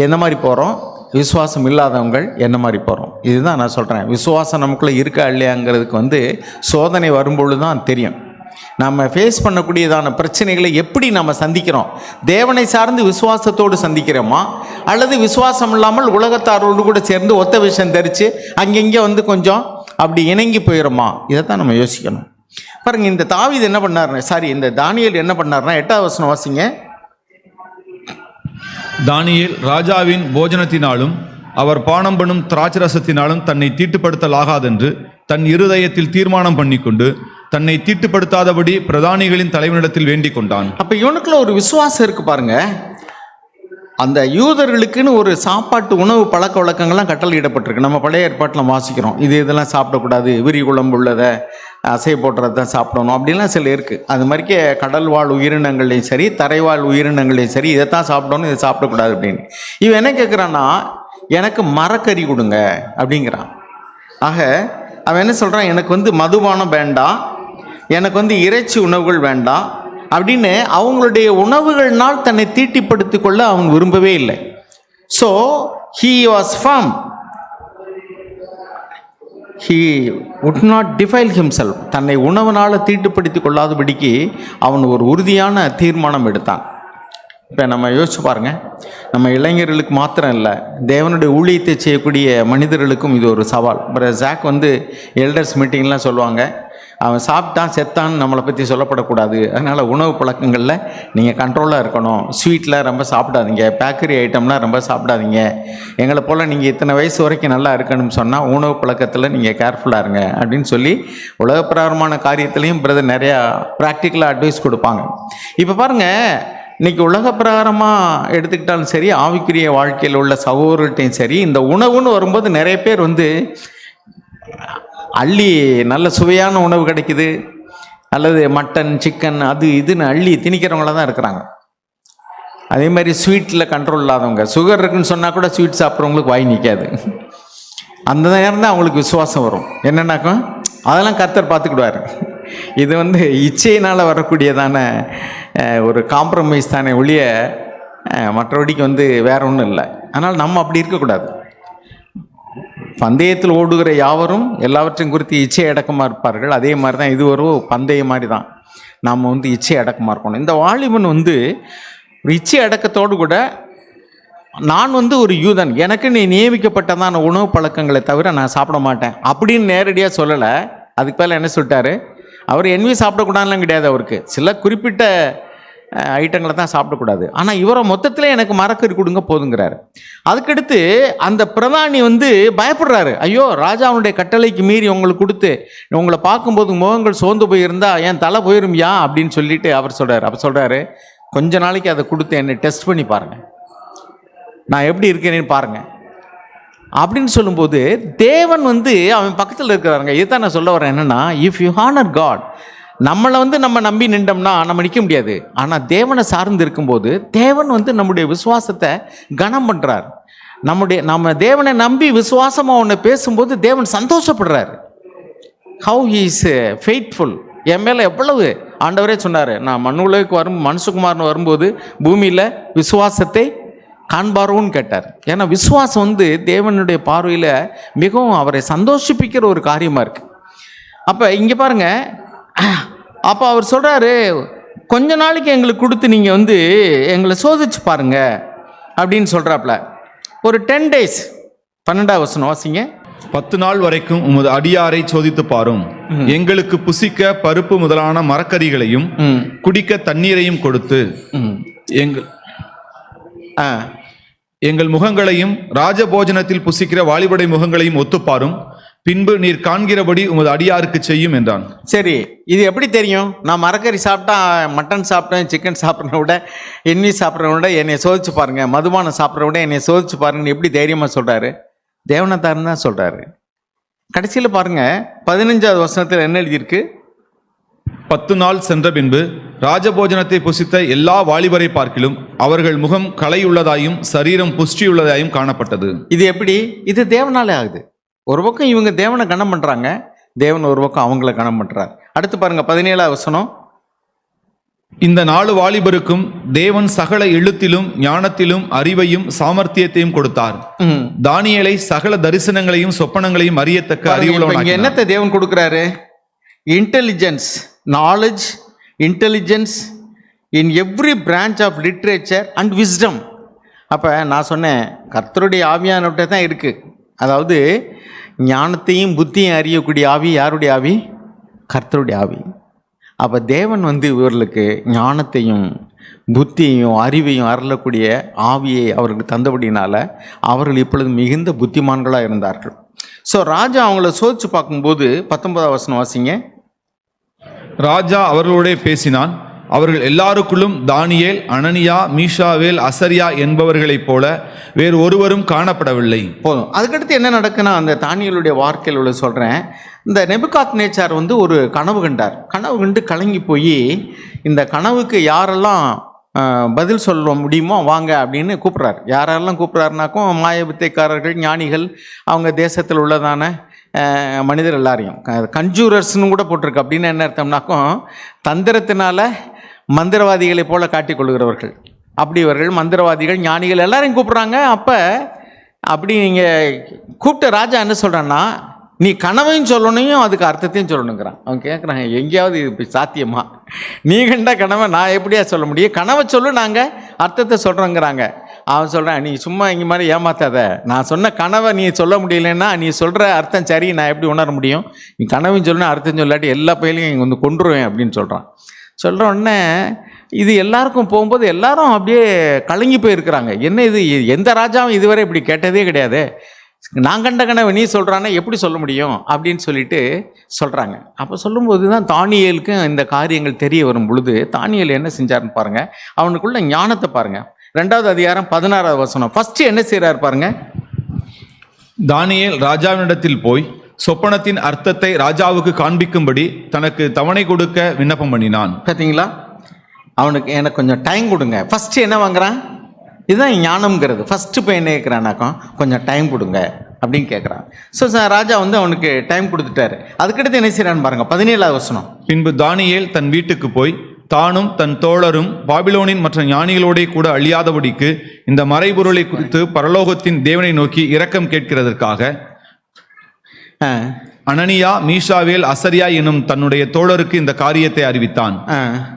என்ன மாதிரி போகிறோம், விசுவாசம் இல்லாதவங்கள் என்ன மாதிரி போகிறோம். இதுதான் நான் சொல்கிறேன். விசுவாசம் நமக்குள்ளே இருக்கா இல்லையாங்கிறதுக்கு சோதனை வரும்பொழுது தான் தெரியும். நம்ம ஃபேஸ் பண்ணக்கூடியதான பிரச்சனைகளை எப்படி நம்ம சந்திக்கிறோம். தேவனை சார்ந்து விசுவாசத்தோடு சந்திக்கிறோமா, அல்லது விசுவாசம் இல்லாமல் உலகத்தாரோடு கூட சேர்ந்து ஒத்த விஷயம் தரித்து அங்கங்கே கொஞ்சம் அப்படி இணங்கி போயிடுமா, இதை தான் நம்ம யோசிக்கணும். பாருங்க, இந்த தாவீது என்ன பண்ணார், இந்த தானியேல் என்ன பண்ணார்னா 8வது வசனம் வாசிங்க.
தானியேல் ராஜாவின் போஜனத்தினாலும் அவர் பானம் பண்ணும் திராட்சரசத்தினாலும் தன்னை தீட்டுப்படுத்தலாகாதென்று தன் இருதயத்தில் தீர்மானம் பண்ணிக்கொண்டு தன்னை தீட்டுப்படுத்தாதபடி பிரதானிகளின் தலைவனிடத்தில் வேண்டிக் கொண்டான்.
அப்ப இவனுக்குள்ள ஒரு விசுவாசம் இருக்கு பாருங்க. அந்த யூதர்களுக்குன்னு ஒரு சாப்பாட்டு உணவு பழக்க வழக்கங்கள்லாம் கட்டளையிடப்பட்டிருக்கு. நம்ம பழைய ஏற்பாட்டில் வாசிக்கிறோம், இதெல்லாம் சாப்பிடக்கூடாது, விரி குழம்பு உள்ளதை அசை போட்டுறதான் சாப்பிடணும் அப்படின்லாம் சில இருக்குது. அது மாதிரிக்கே கடல் வாழ் உயிரினங்களையும் சரி, தரைவாழ் உயிரினங்களையும் சரி, இதைத்தான் சாப்பிடணும், இதை சாப்பிடக்கூடாது அப்படின்னு. இவன் என்ன கேட்குறான்னா, எனக்கு மரக்கறி கொடுங்க அப்படிங்கிறான். ஆக அவன் என்ன சொல்கிறான், எனக்கு வந்து மதுபானம் வேண்டாம், எனக்கு வந்து இறைச்சி உணவுகள் வேண்டாம் அப்படின்னு அவங்களுடைய உணவுகள்னால் தன்னை தீட்டிப்படுத்தி கொள்ள அவங்க விரும்பவே இல்லை. So he was firm, he would not defile himself. தன்னை உணவனால் தீட்டுப்படுத்தி கொள்ளாதபடிக்கு அவன் ஒரு உறுதியான தீர்மானம் எடுத்தான். இப்போ நம்ம யோசிச்சு பாருங்கள், நம்ம இளைஞர்களுக்கு மாத்திரம் இல்லை, தேவனுடைய ஊழியத்தை செய்யக்கூடிய மனிதர்களுக்கும் இது ஒரு சவால். அப்புறம் ஜாக் வந்து எல்டர்ஸ் மீட்டிங்லாம் சொல்லுவாங்க, அவன் சாப்பிட்டான் செத்தான்னு நம்மளை பற்றி சொல்லப்படக்கூடாது, அதனால் உணவு பழக்கங்களில் நீங்கள் கண்ட்ரோலாக இருக்கணும், ஸ்வீட்டில் ரொம்ப சாப்பிடாதீங்க, பேக்கரி ஐட்டம்லாம் ரொம்ப சாப்பிடாதீங்க, எங்களை போல் நீங்கள் இத்தனை வயசு வரைக்கும் நல்லா இருக்கணும்னு சொன்னால் உணவு பழக்கத்தில் நீங்கள் கேர்ஃபுல்லாக இருங்க அப்படின்னு சொல்லி உலகப்பிரகாரமான காரியத்துலேயும் பிரதர் நிறையா ப்ராக்டிக்கலாக அட்வைஸ் கொடுப்பாங்க. இப்போ பாருங்கள், இன்றைக்கி உலக பிரகாரமாக எடுத்துக்கிட்டாலும் சரி, ஆவிக்குரிய வாழ்க்கையில் உள்ள சகோதரர்கிட்டையும் சரி, இந்த உணவுன்னு வரும்போது நிறைய பேர் வந்து அள்ளி நல்ல சுவையான உணவு கிடைக்குது, அல்லது மட்டன் சிக்கன் அது இதுன்னு அள்ளி திணிக்கிறவங்கள தான் இருக்கிறாங்க. அதே மாதிரி ஸ்வீட்டில் கண்ட்ரோல் இல்லாதவங்க, சுகர் இருக்குன்னு சொன்னால் கூட ஸ்வீட் சாப்பிட்றவங்களுக்கு வாய் நிற்காது. அந்த நேரம் தான் அவங்களுக்கு விசுவாசம் வரும். என்னன்னாக்கா அதெல்லாம் கர்த்தர் பார்த்துக்கிடுவார். இது வந்து இச்சையினால் வரக்கூடியதான ஒரு காம்ப்ரமைஸ் தானே ஒழிய மற்றபடிக்கு வந்து வேற ஒன்றும் இல்லை. அதனால் நம்ம அப்படி இருக்கக்கூடாது. பந்தயத்தில் ஓடுகிற யாவரும் எல்லாவற்றையும் குறித்து இச்சை அடக்கமாக இருப்பார்கள். அதே மாதிரி தான் இது ஒரு பந்தயம் மாதிரி தான், நாம் வந்து இச்சை அடக்கமாக இருக்கணும். இந்த வாலிபன் வந்து ஒரு இச்சை அடக்கத்தோடு கூட, நான் வந்து ஒரு யூதன், எனக்கு நீ நியமிக்கப்பட்டதான உணவு பழக்கங்களை தவிர நான் சாப்பிட மாட்டேன் அப்படின்னு நேரடியாக சொல்லலை. அதுக்கு மேலே என்ன சொல்லிட்டாரு, அவர் என்வி சாப்பிடக்கூடாதுலாம் கிடையாது, அவருக்கு சில குறிப்பிட்ட ஐட்டங்களை தான் சாப்பிடக்கூடாது. ஆனால் இவரை மொத்தத்தில் எனக்கு மரக்கறி கொடுங்க போதுங்கிறாரு. அதுக்கடுத்து அந்த பிரதானி வந்து பயப்படுறாரு, ஐயோ ராஜாவுடைய கட்டளைக்கு மீறி உங்களுக்கு கொடுத்து உங்களை பார்க்கும்போது முகங்கள் சோர்ந்து போயிருந்தா என் தலை போயிருமியா அப்படின்னு சொல்லிட்டு அவர் சொல்கிறார். அப்போ சொல்கிறாரு, கொஞ்ச நாளைக்கு அதை கொடுத்து என்னை டெஸ்ட் பண்ணி பாருங்கள், நான் எப்படி இருக்கேன்னு பாருங்கள் அப்படின்னு சொல்லும்போது, தேவன் வந்து அவன் பக்கத்தில் இருக்கிறாருங்க. இதுதான் நான் சொல்ல வரேன். என்னென்னா, இஃப் யூ ஹானர் காட், நம்மளை வந்து நம்ம நம்பி நின்றோம்னா நம்ம நிற்க முடியாது. ஆனால் தேவனை சார்ந்து இருக்கும்போது தேவன் வந்து நம்முடைய விசுவாசத்தை கனம் பண்ணுறார். நம்ம தேவனை நம்பி விசுவாசமாக ஒன்று பேசும்போது தேவன் சந்தோஷப்படுறார். How he is faithful. என் மேலே எவ்வளவு, ஆண்டவரே சொன்னார், நான் மனுஷகுமாரன் மனுஷகுமாரன் வரும்போது பூமியில் விசுவாசத்தை காண்பாரோன்னு கேட்டார். ஏன்னா விசுவாசம் வந்து தேவனுடைய பார்வையில் மிகவும் அவரை சந்தோஷிப்பிக்கிற ஒரு காரியமாக இருக்குது. அப்போ இங்கே பாருங்கள், அப்போ அவர் சொல்கிறாரு, கொஞ்ச நாளைக்கு எங்களுக்கு கொடுத்து நீங்கள் வந்து எங்களை சோதிச்சு பாருங்க அப்படின்னு சொல்கிறாப்புல. ஒரு 10 days, 12ஆம் வசனம் வாசிங்க.
10 நாள் வரைக்கும் உமது அடியாரை சோதித்து பாரும், எங்களுக்கு புசிக்க பருப்பு முதலான மரக்கறிகளையும் குடிக்க தண்ணீரையும் கொடுத்து எங்கள் முகங்களையும் ராஜபோஜனத்தில் புசிக்கிற வாலிபடை முகங்களையும் ஒத்துப்பாரும், பின்பு நீர் காண்கிறபடி உமது அடியாருக்கு செய்யும் என்றான்.
சரி, இது எப்படி தெரியும்? நான் மரக்கறி சாப்பிட்டா, மட்டன் சாப்பிட்டேன், சிக்கன் சாப்பிட்றத விட, எண்ணி சாப்பிட்றத விட என்னை சோதிச்சு பாருங்க, மதுபானம் சாப்பிட்றத விட என்னை சோதிச்சு பாருங்கன்னு எப்படி தைரியமாக சொல்கிறாரு? தேவனத்தாருன்னு தான் சொல்கிறாரு. கடைசியில் பாருங்க, 15ஆவது வசனத்தில் என்ன எழுதியிருக்கு?
10 நாள் சென்ற பின்பு ராஜபோஜனத்தை புசித்த எல்லா வாலிபரை பார்க்கிலும் அவர்கள் முகம் களையுள்ளதாயும் சரீரம் புஷ்டியுள்ளதாயும் காணப்பட்டது.
இது எப்படி? இது தேவனாலே ஆகுது. ஒரு பக்கம் இவங்க தேவனை கனம் பண்ணுறாங்க, தேவன் ஒரு பக்கம் அவங்கள கனம் பண்ணுறார். அடுத்து பாருங்க 17ஆம் வசனம்.
இந்த 4 வாலிபருக்கும் தேவன் சகல எழுத்திலும் ஞானத்திலும் அறிவையும் சாமர்த்தியத்தையும் கொடுத்தார். தானியேலை சகல தரிசனங்களையும் சொப்பனங்களையும் அறியத்தக்க அறிவுள்ளவனாக்கினார்.
என்னத்தை தேவன் கொடுக்குறாரு? Intelligence, knowledge, intelligence in every branch of literature and wisdom. அப்போ நான் சொன்னேன், கர்த்தருடைய ஆவியானவர்கிட்ட தான் இருக்குது. அதாவது ஞானத்தையும் புத்தியும் அறியக்கூடிய ஆவி யாருடைய ஆவி? கர்த்தருடைய ஆவி. அப்போ தேவன் வந்து இவர்களுக்கு ஞானத்தையும் புத்தியையும் அறிவையும் அருளக்கூடிய ஆவியை அவர்களுக்கு தந்தபடினால அவர்கள் இப்பொழுது மிகுந்த புத்திமான்களாக இருந்தார்கள். ஸோ ராஜா அவங்கள சோதிச்சு பார்க்கும்போது 19ஆம் வசனம் வாசிங்க.
ராஜா அவர்களோட பேசினான். அவர்கள் எல்லாருக்குள்ளும் தானியேல், அனனியா, மீஷாவேல், அசரியா என்பவர்களைப் போல வேறு ஒருவரும் காணப்படவில்லை. போதும். அதுக்கடுத்து என்ன நடக்குன்னா, அந்த தானியேலுடைய வாழ்க்கையில் உள்ள சொல்கிறேன். இந்த நேபுகாத்நேச்சார் வந்து ஒரு கனவு கண்டார். கனவு கண்டு கலங்கி போய், இந்த கனவுக்கு யாரெல்லாம் பதில் சொல்ல முடியுமோ வாங்க அப்படின்னு கூப்பிட்றாரு. யாரெல்லாம் கூப்பிட்றாருனாக்கும் மாயவித்தைக்காரர்கள், ஞானிகள், அவங்க தேசத்தில் உள்ளதான
மனிதர் எல்லாரையும் கன்ஜூரர்ஸ்னு கூட போட்டிருக்கு. அப்படின்னு என்ன அர்த்தம்னாக்கும் தந்திரத்தினால மந்திரவாதிகளை போல காட்டிக் கொள்கிறவர்கள். அப்படி இவர்கள் மந்திரவாதிகள், ஞானிகள் எல்லாரையும் கூப்பிட்றாங்க. அப்போ அப்படி நீங்கள் கூப்பிட்ட ராஜா என்ன சொல்கிறான்னா, நீ கனவையும் சொல்லணும், அதுக்கு அர்த்தத்தையும் சொல்லணுங்கிறான். அவன் கேட்குறாங்க, எங்கேயாவது இது இப்படி சாத்தியமா? நீ கண்ட கனவை நான் எப்படியா சொல்ல முடியும்? கனவை சொல்லு, நாங்கள் அர்த்தத்தை சொல்கிறோங்கிறாங்க. அவன் சொல்கிறான், நீ சும்மா இங்கே மாதிரி ஏமாத்தாத. நான் சொன்ன கனவை நீ சொல்ல முடியலன்னா நீ சொல்கிற அர்த்தம் சரி, நான் எப்படி உணர முடியும்? நீ கனவையும் சொல்லணும், அர்த்தம் சொல்லாட்டி எல்லா பயிலையும் இங்கே வந்து கொண்டுருவேன் அப்படின்னு சொல்கிறான். சொல்கிற உடனே இது எல்லாருக்கும் போகும்போது எல்லாரும் அப்படியே கலங்கி போயிருக்கிறாங்க. என்ன இது, எந்த ராஜாவும் இதுவரை இப்படி கேட்டதே கிடையாது. நான் கண்ட கனவை நீ சொல்கிறான்னா எப்படி சொல்ல முடியும் அப்படின்னு சொல்லிட்டு சொல்கிறாங்க. அப்போ சொல்லும்போது தான் தானியேலுக்கும் இந்த காரியங்கள் தெரிய வரும் பொழுது தானியேல் என்ன செஞ்சாருன்னு பாருங்கள். அவனுக்குள்ள ஞானத்தை பாருங்கள். 2வது அதிகாரம் 16வது வசனம். ஃபர்ஸ்ட் என்ன செய்கிறார் பாருங்க.
தானியேல் ராஜாவினிடத்தில் போய் சொப்பனத்தின் அர்த்தத்தை ராஜாவுக்கு காண்பிக்கும்படி தனக்கு தவணை கொடுக்க விண்ணப்பம் பண்ணினான்.
பார்த்தீங்களா, அவனுக்கு எனக்கு கொஞ்சம் டைம் கொடுங்க. ஃபஸ்ட்டு என்ன வாங்குறான்? இதுதான் ஞானம்ங்கிறது. ஃபஸ்ட்டு போய் என்ன கேட்குறானாக்கா, கொஞ்சம் டைம் கொடுங்க அப்படின்னு கேட்குறான். ஸோ ராஜா வந்து அவனுக்கு டைம் கொடுத்துட்டாரு. அதுக்கடுத்து என்ன செய்யறான்னு பாருங்க, 17வது வசனம்.
பின்பு தானியேல் தன் வீட்டுக்கு போய் தானும் தன் தோழரும் பாபிலோனின் மற்ற ஞானிகளோட கூட அழியாதபடிக்கு இந்த மறைபொருளை குறித்து பரலோகத்தின் தேவனை நோக்கி இரக்கம் கேட்கிறதற்காக அனனியா, மீஷாவேல், அசரியா எனும் தன்னுடைய தோழருக்கு இந்த காரியத்தை அறிவித்தான்.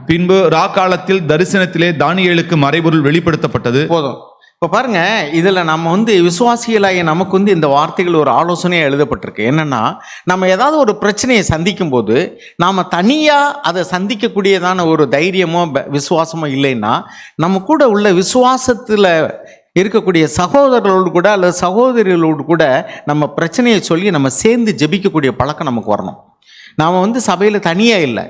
பின்பு ராக்காலத்தில் தரிசனத்திலே தானியேலுக்கு மறைபொருள் வெளிப்படுத்தப்பட்டது.
போதும். இப்போ பாருங்க, இதில் நம்ம வந்து விசுவாசிகளாகி நமக்கு வந்து இந்த வார்த்தைகள் ஒரு ஆலோசனையாக எழுதப்பட்டிருக்கு. என்னென்னா, நம்ம ஏதாவது ஒரு பிரச்சனையை சந்திக்கும் போது நாம் தனியாக அதை சந்திக்கக்கூடியதான ஒரு தைரியமோ விசுவாசமோ இல்லைன்னா, நம்ம கூட உள்ள விசுவாசத்தில் இருக்கக்கூடிய சகோதரர்களோடு கூட அல்லது சகோதரிகளோடு கூட நம்ம பிரச்சனையை சொல்லி நம்ம சேர்ந்து ஜெபிக்கக்கூடிய பழக்கம் நமக்கு வரணும். நாம் வந்து சபையில் தனியாக இல்லை.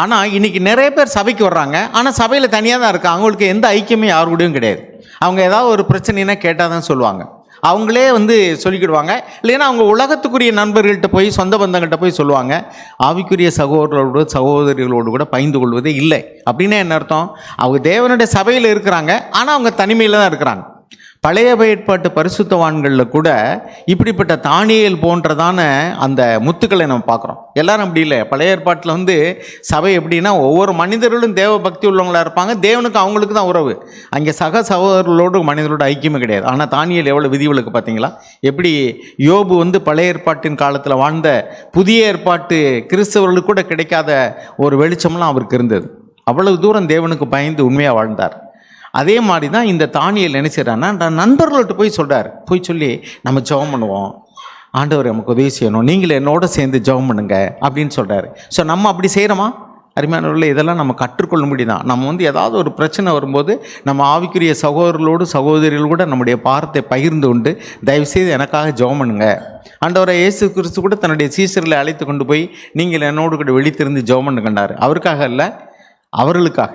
ஆனால் இன்றைக்கி நிறைய பேர் சபைக்கு வர்றாங்க, ஆனால் சபையில் தனியாக தான் இருக்காங்க. அவங்களுக்கு எந்த ஐக்கியமே யாரு கூடயும் கிடையாது. அவங்க ஏதாவது ஒரு பிரச்சனைனா கேட்டால் தான் சொல்லுவாங்க, அவங்களே வந்து சொல்லிக்கிடுவாங்க. இல்லைன்னா அவங்க உலகத்துக்குரிய நண்பர்கள்ட்ட போய், சொந்த பந்தங்கள்கிட்ட போய் சொல்லுவாங்க. ஆவிக்குரிய சகோதரர்களோடு சகோதரிகளோடு கூட பகிர்ந்து கொள்வதே இல்லை. அப்படின்னா என்ன அர்த்தம்? அவங்க தேவனுடைய சபையில் இருக்கிறாங்க, ஆனால் அவங்க தனிமையில் தான் இருக்கிறாங்க. பழைய ஏற்பாட்டு பரிசுத்தவான்களில் கூட இப்படிப்பட்ட தானியேல் போன்றதான அந்த முத்துக்களை நம்ம பார்க்குறோம். எல்லாரும் அப்படி இல்லை. பழைய ஏற்பாட்டில் வந்து சபை எப்படின்னா, ஒவ்வொரு மனிதர்களும் தேவ பக்தி உள்ளவங்களாக இருப்பாங்க. தேவனுக்கு அவங்களுக்கு தான் உறவு. அங்கே சக சகோதரர்களோடு மனிதர்களோட ஐக்கியமே கிடையாது. ஆனால் தானியேல் எவ்வளோ விதிவிலக்கு பார்த்தீங்களா? எப்படி யோபு வந்து பழைய ஏற்பாட்டின் காலத்தில் வாழ்ந்த புதிய ஏற்பாட்டு கிறிஸ்தவர்களுக்கு கூட கிடைக்காத ஒரு வெளிச்சம்லாம் அவருக்கு இருந்தது. அவ்வளவு தூரம் தேவனுக்கு பயந்து உண்மையாக வாழ்ந்தார். அதே மாதிரி தான் இந்த தானியேல் என்ன செய்கிறான்னா, நண்பர்கள்ட்ட போய் சொல்கிறார். போய் சொல்லி, நம்ம ஜெபம் பண்ணுவோம், ஆண்டவர் நமக்கு உதவி செய்யணும், நீங்களே என்னோட சேர்ந்து ஜெபம் பண்ணுங்க அப்படின்னு சொல்கிறாரு. ஸோ நம்ம அப்படி செய்கிறோமா? அருமையானவர்களே, இதெல்லாம் நம்ம கற்றுக்கொள்ள முடியுதான். நம்ம வந்து ஏதாவது ஒரு பிரச்சனை வரும்போது நம்ம ஆவிக்குரிய சகோதரர்களோடு சகோதரிகள் கூட நம்முடைய பாரத்தை பகிர்ந்து கொண்டு, தயவுசெய்து எனக்காக ஜெபம் பண்ணுங்க. ஆண்டவரை இயேசு கிறிஸ்து கூட தன்னுடைய சீஷர்களை அழைத்து கொண்டு போய், நீங்கள் என்னோடு கூட வெளித்திருந்து ஜெபம் பண்ணுங்கன்னாரு. அவருக்காக இல்லை, அவர்களுக்காக.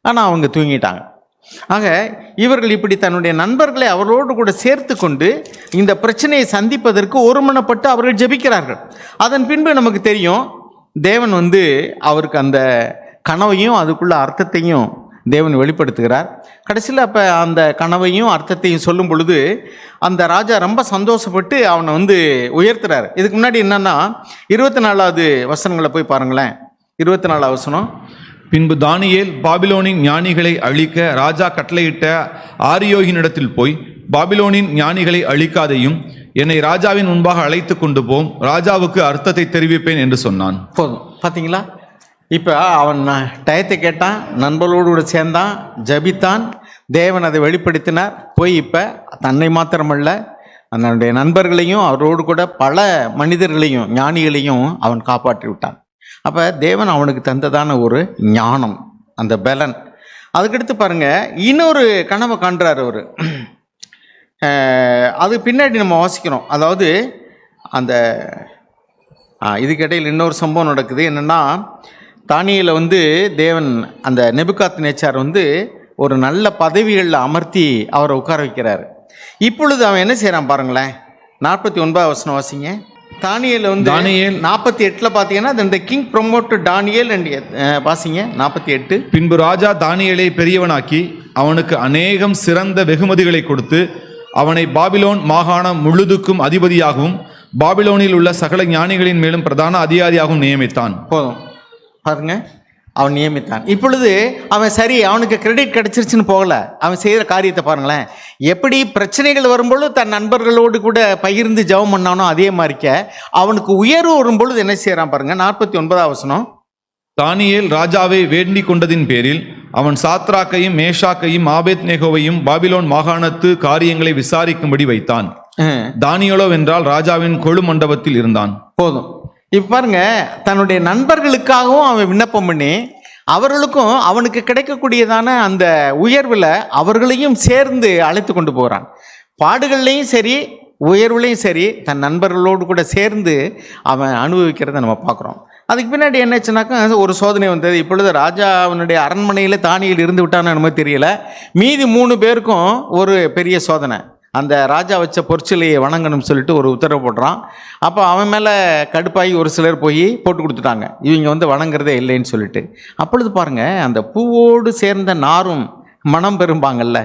ஆனால் அவங்க தூங்கிட்டாங்க. ஆக இவர்கள் இப்படி தன்னுடைய நண்பர்களை அவர்களோடு கூட சேர்த்து கொண்டு இந்த பிரச்சனையை சந்திப்பதற்கு ஒருமனப்பட்டு அவர்கள் ஜெபிக்கிறார்கள். அதன் பின்பு நமக்கு தெரியும், தேவன் வந்து அவருக்கு அந்த கனவையும் அதுக்குள்ள அர்த்தத்தையும் தேவன் வெளிப்படுத்துகிறார். கடைசியில் அப்போ அந்த கனவையும் அர்த்தத்தையும் சொல்லும் பொழுது அந்த ராஜா ரொம்ப சந்தோஷப்பட்டு அவனை வந்து உயர்த்துறார். இதுக்கு முன்னாடி என்னன்னா, 24வது வசனங்களை போய் பாருங்களேன். 24வது வசனம்.
பின்பு தானியேல் பாபிலோனின் ஞானிகளை அழிக்க ராஜா கட்டளையிட்ட ஆரியோகினிடத்தில் போய், பாபிலோனின் ஞானிகளை அழிக்காதையும் என்னை ராஜாவின் முன்பாக அழைத்து கொண்டு போம், ராஜாவுக்கு அர்த்தத்தை தெரிவிப்பேன் என்று சொன்னான். போதும்.
பார்த்தீங்களா? இப்போ அவன் டயத்தை கேட்டான், நண்பர்களோடு கூட சேர்ந்தான், ஜபித்தான், தேவன் அதை வெளிப்படுத்தினார். போய் இப்போ தன்னை மாத்திரமல்ல, தன்னுடைய நண்பர்களையும் அவரோடு கூட பல மனிதர்களையும் ஞானிகளையும் அவன் காப்பாற்றி விட்டான். அப்போ தேவன் அவனுக்கு தந்ததான ஒரு ஞானம், அந்த பலன். அதுக்கடுத்து பாருங்கள், இன்னொரு கனவை காண்றார் அவர். அது பின்னாடி நம்ம வாசிக்கிறோம். அதாவது அந்த இதுக்கிடையில் இன்னொரு சம்பவம் நடக்குது. என்னென்னா, தானியேலை வந்து தேவன் அந்த நேபுகாத் நேச்சார் வந்து ஒரு நல்ல பதவிகளில் அமர்த்தி அவரை உட்கார வைக்கிறார். இப்பொழுது அவன் என்ன செய்கிறான் பாருங்களேன். 49வது வசனம் வாசிங்க. தானியேல் வந்து 48 பார்த்தீங்கன்னா, இந்த கிங் ப்ரொமோட் டானியேல் அண்ட் வாசிங்க 48.
பின்பு ராஜா தானியேலை பெரியவனாக்கி அவனுக்கு அநேகம் சிறந்த வெகுமதிகளை கொடுத்து அவனை பாபிலோன் மாகாணம் முழுதுக்கும் அதிபதியாகவும் பாபிலோனில் உள்ள சகல ஞானிகளின் மேலும் பிரதான அதிகாரியாகவும் நியமித்தான்.
போதும் பாருங்க, அவன் நியமித்தான். இப்பொழுது அவன் சரி, அவனுக்கு கிரெடிட் கிடைச்சிருச்சுன்னு போகல, அவன் செய்கிற காரியத்தை பாருங்களேன். எப்படி பிரச்சனைகள் வரும்பொழுது தன் நண்பர்களோடு கூட பகிர்ந்து ஜெபம் பண்ணானோ அதே மாதிரிக்க அவனுக்கு உயர்வு வரும்பொழுது என்ன செய்யறான் பாருங்க. 49ஆம் வசனம்.
தானியேல் ராஜாவை வேண்டிக் கொண்டதின் பேரில் அவன் சாத்ராக்கையும் மேஷாக்கையும் ஆபேத்நேகோவையும் பாபிலோன் மாகாணத்து காரியங்களை விசாரிக்கும்படி வைத்தான். தானியேலோ வென்றால் ராஜாவின் கொழு மண்டபத்தில் இருந்தான்.
போதும். இப்ப பாருங்க, தன்னுடைய நண்பர்களுக்காகவும் அவன் விண்ணப்பம் பண்ணி அவர்களுக்கும் அவனுக்கு கிடைக்கக்கூடியதான அந்த உயர்வில் அவர்களையும் சேர்ந்து அழைத்து கொண்டு போகிறான். பாடுகள்லையும் சரி உயர்வுலையும் சரி தன் நண்பர்களோடு கூட சேர்ந்து அவன் அனுபவிக்கிறத நம்ம பார்க்குறோம். அதுக்கு பின்னாடி என்னாச்சுனாக்கா ஒரு சோதனை வந்தது. இப்பொழுது ராஜா அவனுடைய அரண்மனையில் தானியேல் இருந்து விட்டான்னு நம்ம தெரியல. மீதி 3 பேருக்கும் ஒரு பெரிய சோதனை. அந்த ராஜா வச்ச பொற்சிலையை வணங்கணும்னு சொல்லிட்டு ஒரு உத்தரவு போடுறான். அப்போ அவன் மேலே கடுப்பாகி ஒரு சிலர் போய் போட்டு கொடுத்துட்டாங்க, இவங்க வணங்குறதே இல்லைன்னு சொல்லிட்டு. அப்பொழுது பாருங்கள், அந்த பூவோடு சேர்ந்த நாரும் மனம் பெறும்பாங்கள்ல,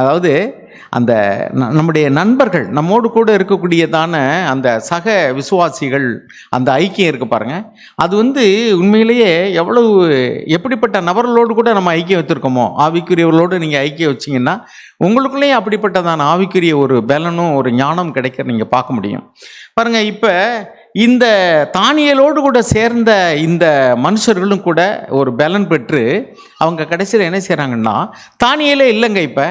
அதாவது அந்த நம்முடைய நண்பர்கள் நம்மோடு கூட இருக்கக்கூடியதான அந்த சக விசுவாசிகள் அந்த ஐக்கியம் இருக்குது பாருங்கள். அது உண்மையிலேயே எப்படிப்பட்ட நபர்களோடு கூட நம்ம ஐக்கியம் வச்சுருக்கோமோ, ஆவிக்குரியவர்களோடு நீங்கள் ஐக்கியம் வச்சிங்கன்னா உங்களுக்குள்ளேயும் அப்படிப்பட்டதான ஆவிக்குரிய ஒரு பலனும் ஒரு ஞானம் கிடைக்கிற நீங்கள் பார்க்க முடியும். பாருங்கள், இப்போ இந்த தானியேலோடு கூட சேர்ந்த இந்த மனுஷர்களும் கூட ஒரு பலன் பெற்று அவங்க கடைசியில் என்ன செய்கிறாங்கன்னா, தானியேலே இல்லைங்க, இப்போ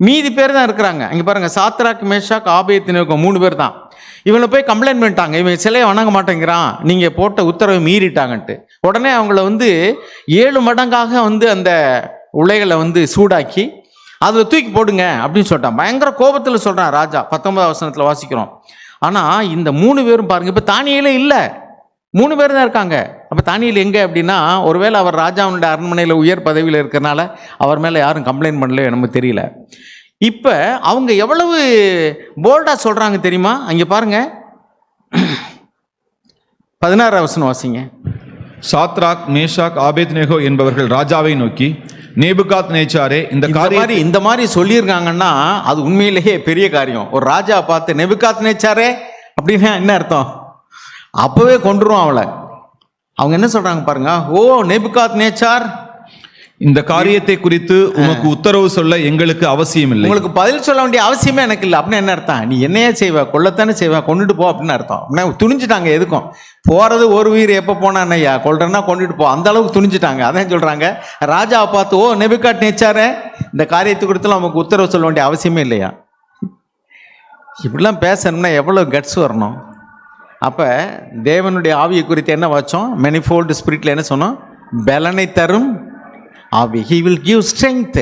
மீதி பேர் தான் இருக்கிறாங்க. இங்கே பாருங்கள், சாத்ராக் மேஷாக் ஆபேத்நேகோ 3 பேர் தான். இவனை போய் கம்ப்ளைண்ட் பண்ணிட்டாங்க, இவன் சிலையை வணங்க மாட்டேங்கிறான், நீங்கள் போட்ட உத்தரவை மீறிட்டாங்கன்ட்டு. உடனே அவங்கள 7 மடங்காக அந்த உலைகளை சூடாக்கி அதில் தூக்கி போடுங்க அப்படின்னு சொல்லிட்டான். பயங்கர கோபத்தில் சொல்கிறான் ராஜா. 19ஆம் வசனத்தில் வாசிக்கிறோம். ஆனால் இந்த 3 பேரும் பாருங்கள், இப்போ தானியேலே இல்லை, 3 பேர் தான் இருக்காங்க. அப்போ தானியேல் எங்கே அப்படின்னா, ஒருவேளை அவர் ராஜாவுடைய அரண்மனையில் உயர் பதவியில் இருக்கிறனால அவர் மேலே யாரும் கம்ப்ளைண்ட் பண்ணலையோ நமக்கு தெரியல. இப்போ அவங்க எவ்வளவு போல்டாக சொல்கிறாங்க தெரியுமா? அங்கே பாருங்கள், 16ஆம் வசனம் வாசிங்க.
சாத்ராக் மேஷாக் ஆபேத்நேகோ என்பவர்கள் ராஜாவை நோக்கி, நேபுகாத்நேச்சாரே,
இந்த மாதிரி சொல்லியிருக்காங்கன்னா அது உண்மையிலேயே பெரிய காரியம். ஒரு ராஜா பார்த்து நேபுகாத்நேச்சாரே அப்படின்னா என்ன அர்த்தம்? அப்பவே கொண்டுருவோம் அவளை. அவங்க என்ன சொல்றாங்க பாருங்க, ஓ நேபுகாத்நேச்சார்,
இந்த காரியத்தை குறித்து உனக்கு உத்தரவு சொல்ல எங்களுக்கு அவசியம் இல்லை,
உங்களுக்கு பதில் சொல்ல வேண்டிய அவசியமே எனக்கு இல்லை அப்படின்னு என்ன அர்த்தம்? நீ என்னையே செய்வ, கொல்லத்தானே செய்வ, கொண்டுட்டு போ அப்படின்னு அர்த்தம். அப்படின்னா துணிஞ்சிட்டாங்க. எதுக்கும் போறது, ஒரு உயிர் எப்போ போனான்னையா, கொல்றேன்னா கொண்டுட்டு போ, அந்த அளவுக்கு துணிஞ்சிட்டாங்க. அதான் சொல்றாங்க, ராஜாவை பார்த்து, ஓ நேபுகாத்நேச்சாரே, இந்த காரியத்தை குறித்து நமக்கு உத்தரவு சொல்ல வேண்டிய அவசியமே இல்லையா? இப்படிலாம் பேசணும்னா எவ்வளவு கட்ஸ் வரணும். அப்போ தேவனுடைய ஆவியை குறித்து என்ன வச்சோம்? மெனிஃபோல்டு ஸ்பிரிட்டில் என்ன சொன்னோம்? பலனை தரும் ஆவி. He will give strength.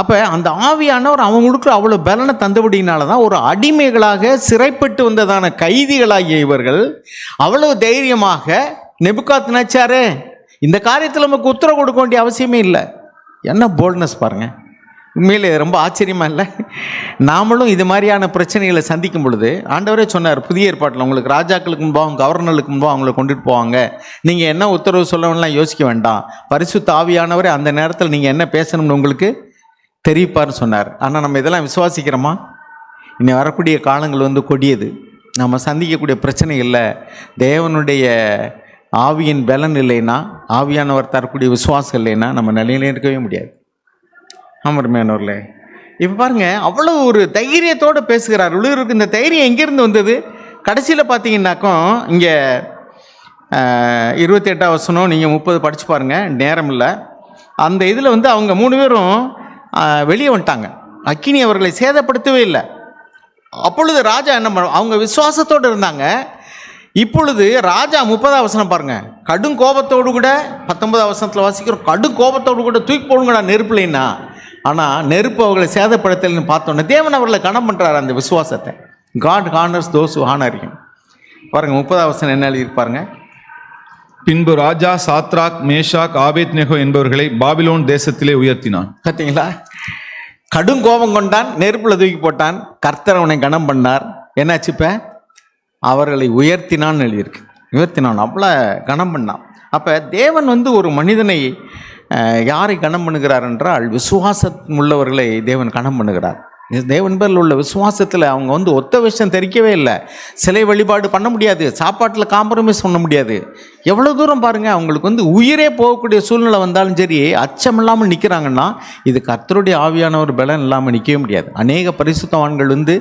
அப்போ அந்த ஆவியானவர் அவங்களுக்கு அவ்வளோ பலனை தந்தபடினால தான் ஒரு அடிமைகளாக சிறைப்பட்டு வந்ததான கைதிகளாகிய இவர்கள் அவ்வளவு தைரியமாக நேபுகாத்நேச்சாரே, இந்த காரியத்தில் நமக்கு உத்தரவு கொடுக்க வேண்டிய அவசியமே இல்லை. என்ன போல்ட்னஸ் பாருங்கள். உண்மையிலே ரொம்ப ஆச்சரியமாக இல்லை? நாமளும் இது மாதிரியான பிரச்சனைகளை சந்திக்கும் பொழுது ஆண்டவரே சொன்னார் புதிய ஏற்பாட்டில், உங்களுக்கு ராஜாக்களுக்கு முன்பாக கவர்னருக்கு முன்பாக அவங்கள கொண்டுட்டு போவாங்க, நீங்கள் என்ன உத்தரவு சொல்லணும்லாம் யோசிக்க வேண்டாம், பரிசுத்த ஆவியானவரே அந்த நேரத்தில் நீங்கள் என்ன பேசணும்னு உங்களுக்கு தெரிவிப்பார்னு சொன்னார். ஆனால் நம்ம இதெல்லாம் விசுவாசிக்கிறோமா? இனி வரக்கூடிய காலங்கள் கொடியது. நம்ம சந்திக்கக்கூடிய பிரச்சனைகளில் தேவனுடைய ஆவியின் பலன் இல்லைன்னா, ஆவியானவர் தரக்கூடிய விசுவாசம் இல்லைன்னா நம்ம நிலையிலே இருக்கவே முடியாது. ஆமர்மையானவர்களே, இப்போ பாருங்கள், அவ்வளோ ஒரு தைரியத்தோடு பேசுகிறார். உள்ளூருக்கு இந்த தைரியம் எங்கேருந்து வந்தது? கடைசியில் பார்த்தீங்கன்னாக்கும் இங்கே 28ஆம் வசனம், நீங்கள் 30 படித்து பாருங்கள், நேரம் இல்லை. அந்த இதில் அவங்க 3 பேரும் வெளியே வந்துட்டாங்க, அக்கினி அவர்களை சேதப்படுத்தவே இல்லை. அப்பொழுது ராஜா என்ன பண்ண, அவங்க விசுவாசத்தோடு இருந்தாங்க. இப்பொழுது ராஜா 30ஆம் வசனம் பாருங்கள், கடும் கோபத்தோடு கூட 19ஆம் வசனத்தில் வாசிக்கிறோம், கடும் கோபத்தோடு கூட தூக்கி போடுங்கடா நெருப்புலைன்னா. ஆனால் நெருப்பு அவர்களை சேதப்படுத்தலைன்னு பார்த்தோன்னே தேவன் அவர்களை கணம் பண்ணுறாரு அந்த விசுவாசத்தை. God honours those who honour him. பாருங்கள் 30ஆம் வசனம் என்ன எழுதியிருப்பாருங்க.
பின்பு ராஜா சாத்ராக் மேஷாக் ஆபேத்நேகோ என்பவர்களை பாபிலோன் தேசத்திலே உயர்த்தினான்.
பார்த்தீங்களா? கடும் கோபம் கொண்டான், நெருப்புல தூக்கி போட்டான், கர்த்தர் அவனை கனம் பண்ணார். என்னாச்சு? இப்போ அவர்களை உயர்த்தினான்னு எழுதியிருக்கு. உயர்த்தினான், அவ்வளோ கனம் பண்ணான். அப்போ தேவன் ஒரு மனிதனை யாரை கனம் பண்ணுகிறார் என்றால் விசுவாசம் உள்ளவர்களை தேவன் கனம் பண்ணுகிறார். தேவன் பேரில் உள்ள விசுவாசத்தில் அவங்க வந்து ஒத்த விஷயம் தெரிக்கவே இல்லை. சிலை வழிபாடு பண்ண முடியாது, சாப்பாட்டில் காம்ப்ரமைஸ் பண்ண முடியாது. எவ்வளோ தூரம் பாருங்கள், அவங்களுக்கு வந்து உயிரே போகக்கூடிய சூழ்நிலை வந்தாலும் சரி அச்சம் இல்லாமல் நிற்கிறாங்கன்னா இது கர்த்தருடைய ஆவியானவர் பலன் இல்லாமல் நிற்கவே முடியாது. அநேக பரிசுத்தவான்கள் வந்து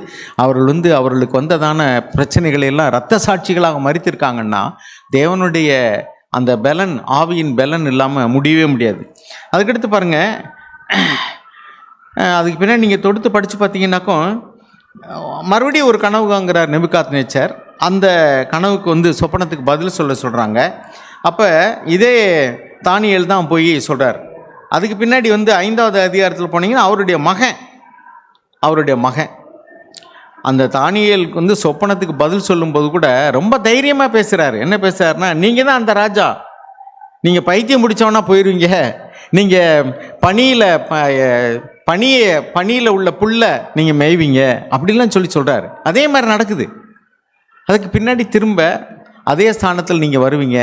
அவர்களுக்கு வந்ததான பிரச்சனைகளை எல்லாம் இரத்த சாட்சிகளாக மறித்திருக்காங்கன்னா தேவனுடைய அந்த பலன், ஆவியின் பலன் இல்லாமல் முடியவே முடியாது. அதுக்கடுத்து பாருங்கள், அதுக்கு பின்னாடி நீங்கள் தொடுத்து படித்து பார்த்தீங்கன்னாக்கோ மறுபடியும் ஒரு கனவு காண்கிறார் நேபுகாத்நேச்சர். அந்த கனவுக்கு வந்து சொப்பனத்துக்கு பதில் சொல்கிறாங்க. அப்போ இதே தானியேல் தான் போய் சொல்கிறார். அதுக்கு பின்னாடி வந்து 5வது அதிகாரத்தில் போனீங்கன்னா அவருடைய மகன் அந்த தானியேலுக்கு வந்து சொப்பனத்துக்கு பதில் சொல்லும்போது கூட ரொம்ப தைரியமாக பேசுகிறாரு. என்ன பேசுகிறாருன்னா, நீங்கள் தான் அந்த ராஜா, நீங்கள் பைத்தியம் பிடிச்சவனா போயிடுவீங்க, நீங்கள் பனியில் உள்ள புல்லை நீங்கள் மேய்வீங்க அப்படிலாம் சொல்கிறாரு. அதே மாதிரி நடக்குது. அதுக்கு பின்னாடி திரும்ப அதே ஸ்தானத்தில் நீங்கள் வருவீங்க.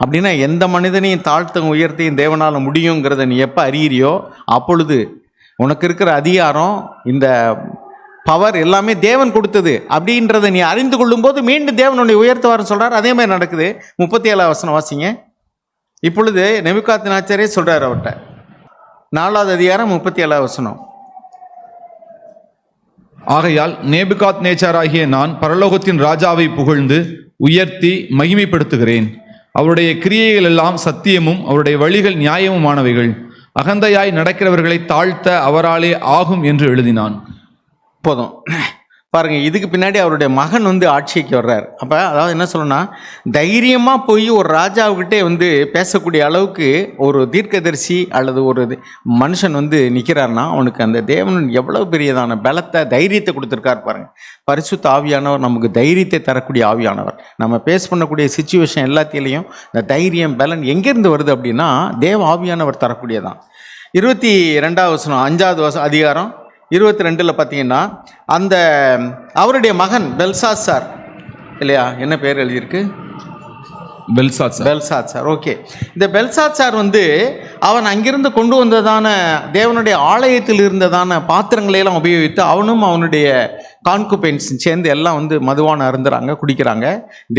அப்படின்னா எந்த மனிதனையும் தாழ்த்த உயர்த்தையும் தேவனால் முடியுங்கிறத நீ எப்போ அறிகிறியோ அப்பொழுது உனக்கு இருக்கிற அதிகாரம், இந்த பவர் எல்லாமே தேவன் கொடுத்தது அப்படின்றத நீ அறிந்து கொள்ளும்போது மீண்டும் தேவன் உன்னை உயர்த்துவார்னு சொல்கிறார். அதே மாதிரி நடக்குது. 37 வசனம் வாசிங்க. இப்பொழுது நேபுகாத்நேச்சரே சொல்கிறார் அவர்கிட்ட, 4வது அதிகாரம் 37 வசனம்.
ஆகையால் நேபுகாத்நேச்சாராகிய நான் பரலோகத்தின் ராஜாவை புகழ்ந்து உயர்த்தி மகிமைப்படுத்துகிறேன். அவருடைய கிரியைகள் எல்லாம் சத்தியமும் அவருடைய வழிகள் நியாயமுமானவைகள். அகந்தையாய் நடக்கிறவர்களை தாழ்த்த அவராலே ஆகும் என்று எழுதினான்.
போதும் பாருங்கள், இதுக்கு பின்னாடி அவருடைய மகன் வந்து ஆட்சிக்கு வர்றார். அப்போ அதாவது என்ன சொல்லணும்னா, தைரியமாக போய் ஒரு ராஜாவுக்கிட்டே வந்து பேசக்கூடிய அளவுக்கு ஒரு தீர்க்கதரிசி அல்லது ஒரு மனுஷன் வந்து நிற்கிறார்னா அவனுக்கு அந்த தேவன் எவ்வளோ பெரியதான பலத்தை, தைரியத்தை கொடுத்துருக்கார் பாருங்கள். பரிசுத்த ஆவியானவர் நமக்கு தைரியத்தை தரக்கூடிய ஆவியானவர். நம்ம பேஸ் பண்ணக்கூடிய சிச்சுவேஷன் எல்லாத்திலையும் இந்த தைரியம், பலன் எங்கேருந்து வருது அப்படின்னா தேவ ஆவியானவர் தரக்கூடியதான். 22வது வசனம், 5வது அதிகாரம் 22 பார்த்தீங்கன்னா, அந்த அவருடைய மகன் பெல்சாத்சார் இல்லையா, என்ன பேர் எழுதியிருக்கு? பெல்சாத்சார். ஓகே, இந்த பெல்சாத்சார் வந்து அவன் அங்கிருந்து கொண்டு வந்ததான தேவனுடைய ஆலயத்தில் இருந்ததான பாத்திரங்களையெல்லாம் உபயோகித்து அவனும் அவனுடைய கான்குபைன்ஸ் சேர்ந்து எல்லாம் வந்து மதுவான அருந்துறாங்க, குடிக்கிறாங்க.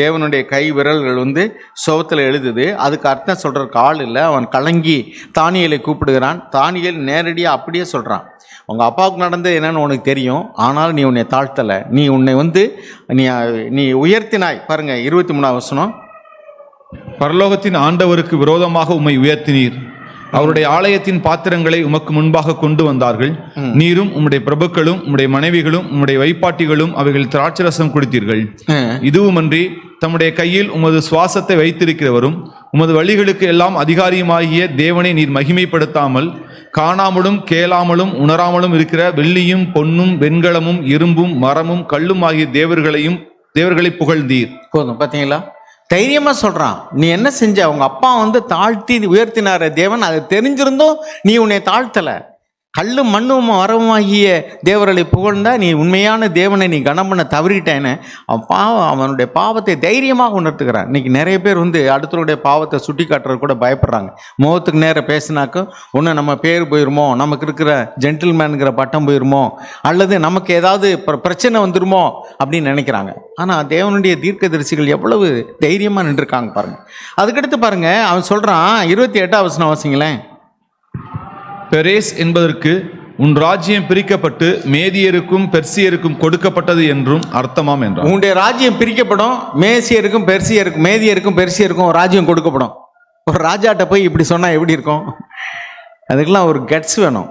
தேவனுடைய கை விரல்கள் வந்து சுவத்தில் எழுதுது. அதுக்கு அர்த்தம் சொல்கிறதுக்கு ஆள் இல்லை. அவன் கலங்கி தானியேலை கூப்பிடுகிறான். தானியேல் நேரடியாக அப்படியே சொல்கிறான், உங்கள் அப்பாவுக்கு நடந்தது என்னன்னு உனக்கு தெரியும், ஆனால் நீ உன்னை தாழ்த்தலை, நீ உன்னை வந்து நீ உயர்த்தினாய். பாருங்கள் 23வது வசனம்.
பரலோகத்தின் ஆண்டவருக்கு விரோதமாக உம்மை உயர்த்தினீர். அவருடைய ஆலயத்தின் பாத்திரங்களை உமக்கு முன்பாக கொண்டு வந்தார்கள். நீரும் உம்முடைய பிரபுக்களும் உம்முடைய மனைவிகளும் உம்முடைய வைப்பாட்டிகளும் அவைகள் திராட்சரசம் குடித்தீர்கள். இதுவுமன்றி தம்முடைய கையில் உமது சுவாசத்தை வைத்திருக்கிறவரும் உமது வழிகளுக்கு எல்லாம் அதிகாரியுமாகிய தேவனை நீர் மகிமைப்படுத்தாமல் காணாமலும் கேளாமலும் உணராமலும் இருக்கிற வெள்ளியும் பொன்னும் வெண்கலமும் இரும்பும் மரமும் கல்லும் ஆகிய தேவர்களை புகழ்ந்தீர். போதும், பார்த்தீங்களா? தைரியமாக சொல்கிறான். நீ என்ன செஞ்ச? அவங்க அப்பா வந்து தாழ்த்தி உயர்த்தினார தேவன், அதை தெரிஞ்சிருந்தும் நீ உன்னை தாழ்த்தலை. கல்லும் மண்ணும் மரமாகிய தேவர்களை புகழ்ந்தா நீ உண்மையான தேவனை நீ கனம் பண்ண தவறிட்டேன்னு அவனுடைய பாவத்தை தைரியமாக உணர்த்துக்கிறான். இன்றைக்கி நிறைய பேர் வந்து அடுத்தவருடைய பாவத்தை சுட்டி காட்டுறது கூட பயப்படுறாங்க. முகத்துக்கு நேரம் பேசினாக்க ஒன்று நம்ம பேர் போயிருமோ, நமக்கு இருக்கிற ஜென்டில்மேனுங்கிற பட்டம் போயிருமோ, அல்லது நமக்கு ஏதாவது பிரச்சனை வந்துருமோ அப்படின்னு நினைக்கிறாங்க. ஆனால் தேவனுடைய தீர்க்கதரிசிகள் எவ்வளவு தைரியமாக நின்றுருக்காங்க பாருங்கள். அதுக்கடுத்து பாருங்கள், அவன் சொல்கிறான் 28வது வசனம் வாசிங்களேன். பெரேஸ் என்பதற்கு உன் ராஜ்யம் பிரிக்கப்பட்டு மேதியருக்கும் பெர்சியருக்கும் கொடுக்கப்பட்டது என்றும் அர்த்தமாம் என்றார்.
உன்னுடைய ராஜ்யம் பிரிக்கப்படும், மேதியருக்கும் பெர்சியருக்கும் ராஜ்யம் கொடுக்கப்படும். ஒரு ராஜாட்ட போய் இப்படி சொன்னால் எப்படி இருக்கும்? அதுக்கெல்லாம் ஒரு கட்ஸ் வேணும்.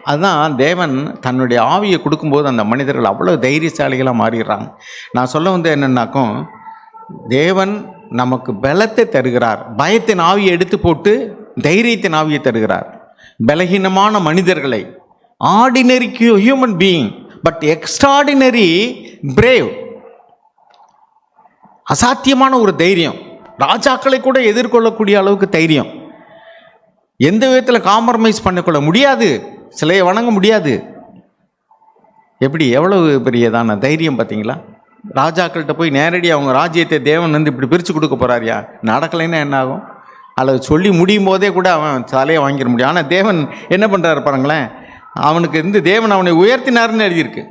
அதுதான் தேவன் தன்னுடைய ஆவியை கொடுக்கும்போது அந்த மனிதர்கள் அவ்வளோ தைரியசாலிகளாக மாறிடுறாங்க. நான் சொல்ல வந்து என்னென்னாக்கும், தேவன் நமக்கு பலத்தை தருகிறார். பயத்தின் ஆவியை எடுத்து போட்டு தைரியத்தின் ஆவியை தருகிறார். பலகீனமான மனிதர்களை, ordinary human being but extraordinary brave, அசாத்தியமான ஒரு தைரியம், ராஜாக்களை கூட எதிர்கொள்ளக்கூடிய அளவுக்கு தைரியம், எந்த விதத்தில் காம்ப்ரமைஸ் பண்ணிக்கொள்ள முடியாது, சிலையை வணங்க முடியாது. எப்படி எவ்வளவு பெரியதான தைரியம் பார்த்தீங்களா? ராஜாக்கள்கிட்ட போய் நேரடியாக அவங்க ராஜ்யத்தை தேவன் வந்து இப்படி பிரித்து கொடுக்க போகிறாரியா? நடக்கலைன்னா என்ன ஆகும்? அல்லது சொல்லி முடியும் போதே கூட அவன் தலையை வாங்கிட முடியும். ஆனால் தேவன் என்ன பண்ணுறாரு பாருங்களேன், அவனுக்கு இருந்து தேவன் அவனை உயர்த்தினார்னு எழுதியிருக்கு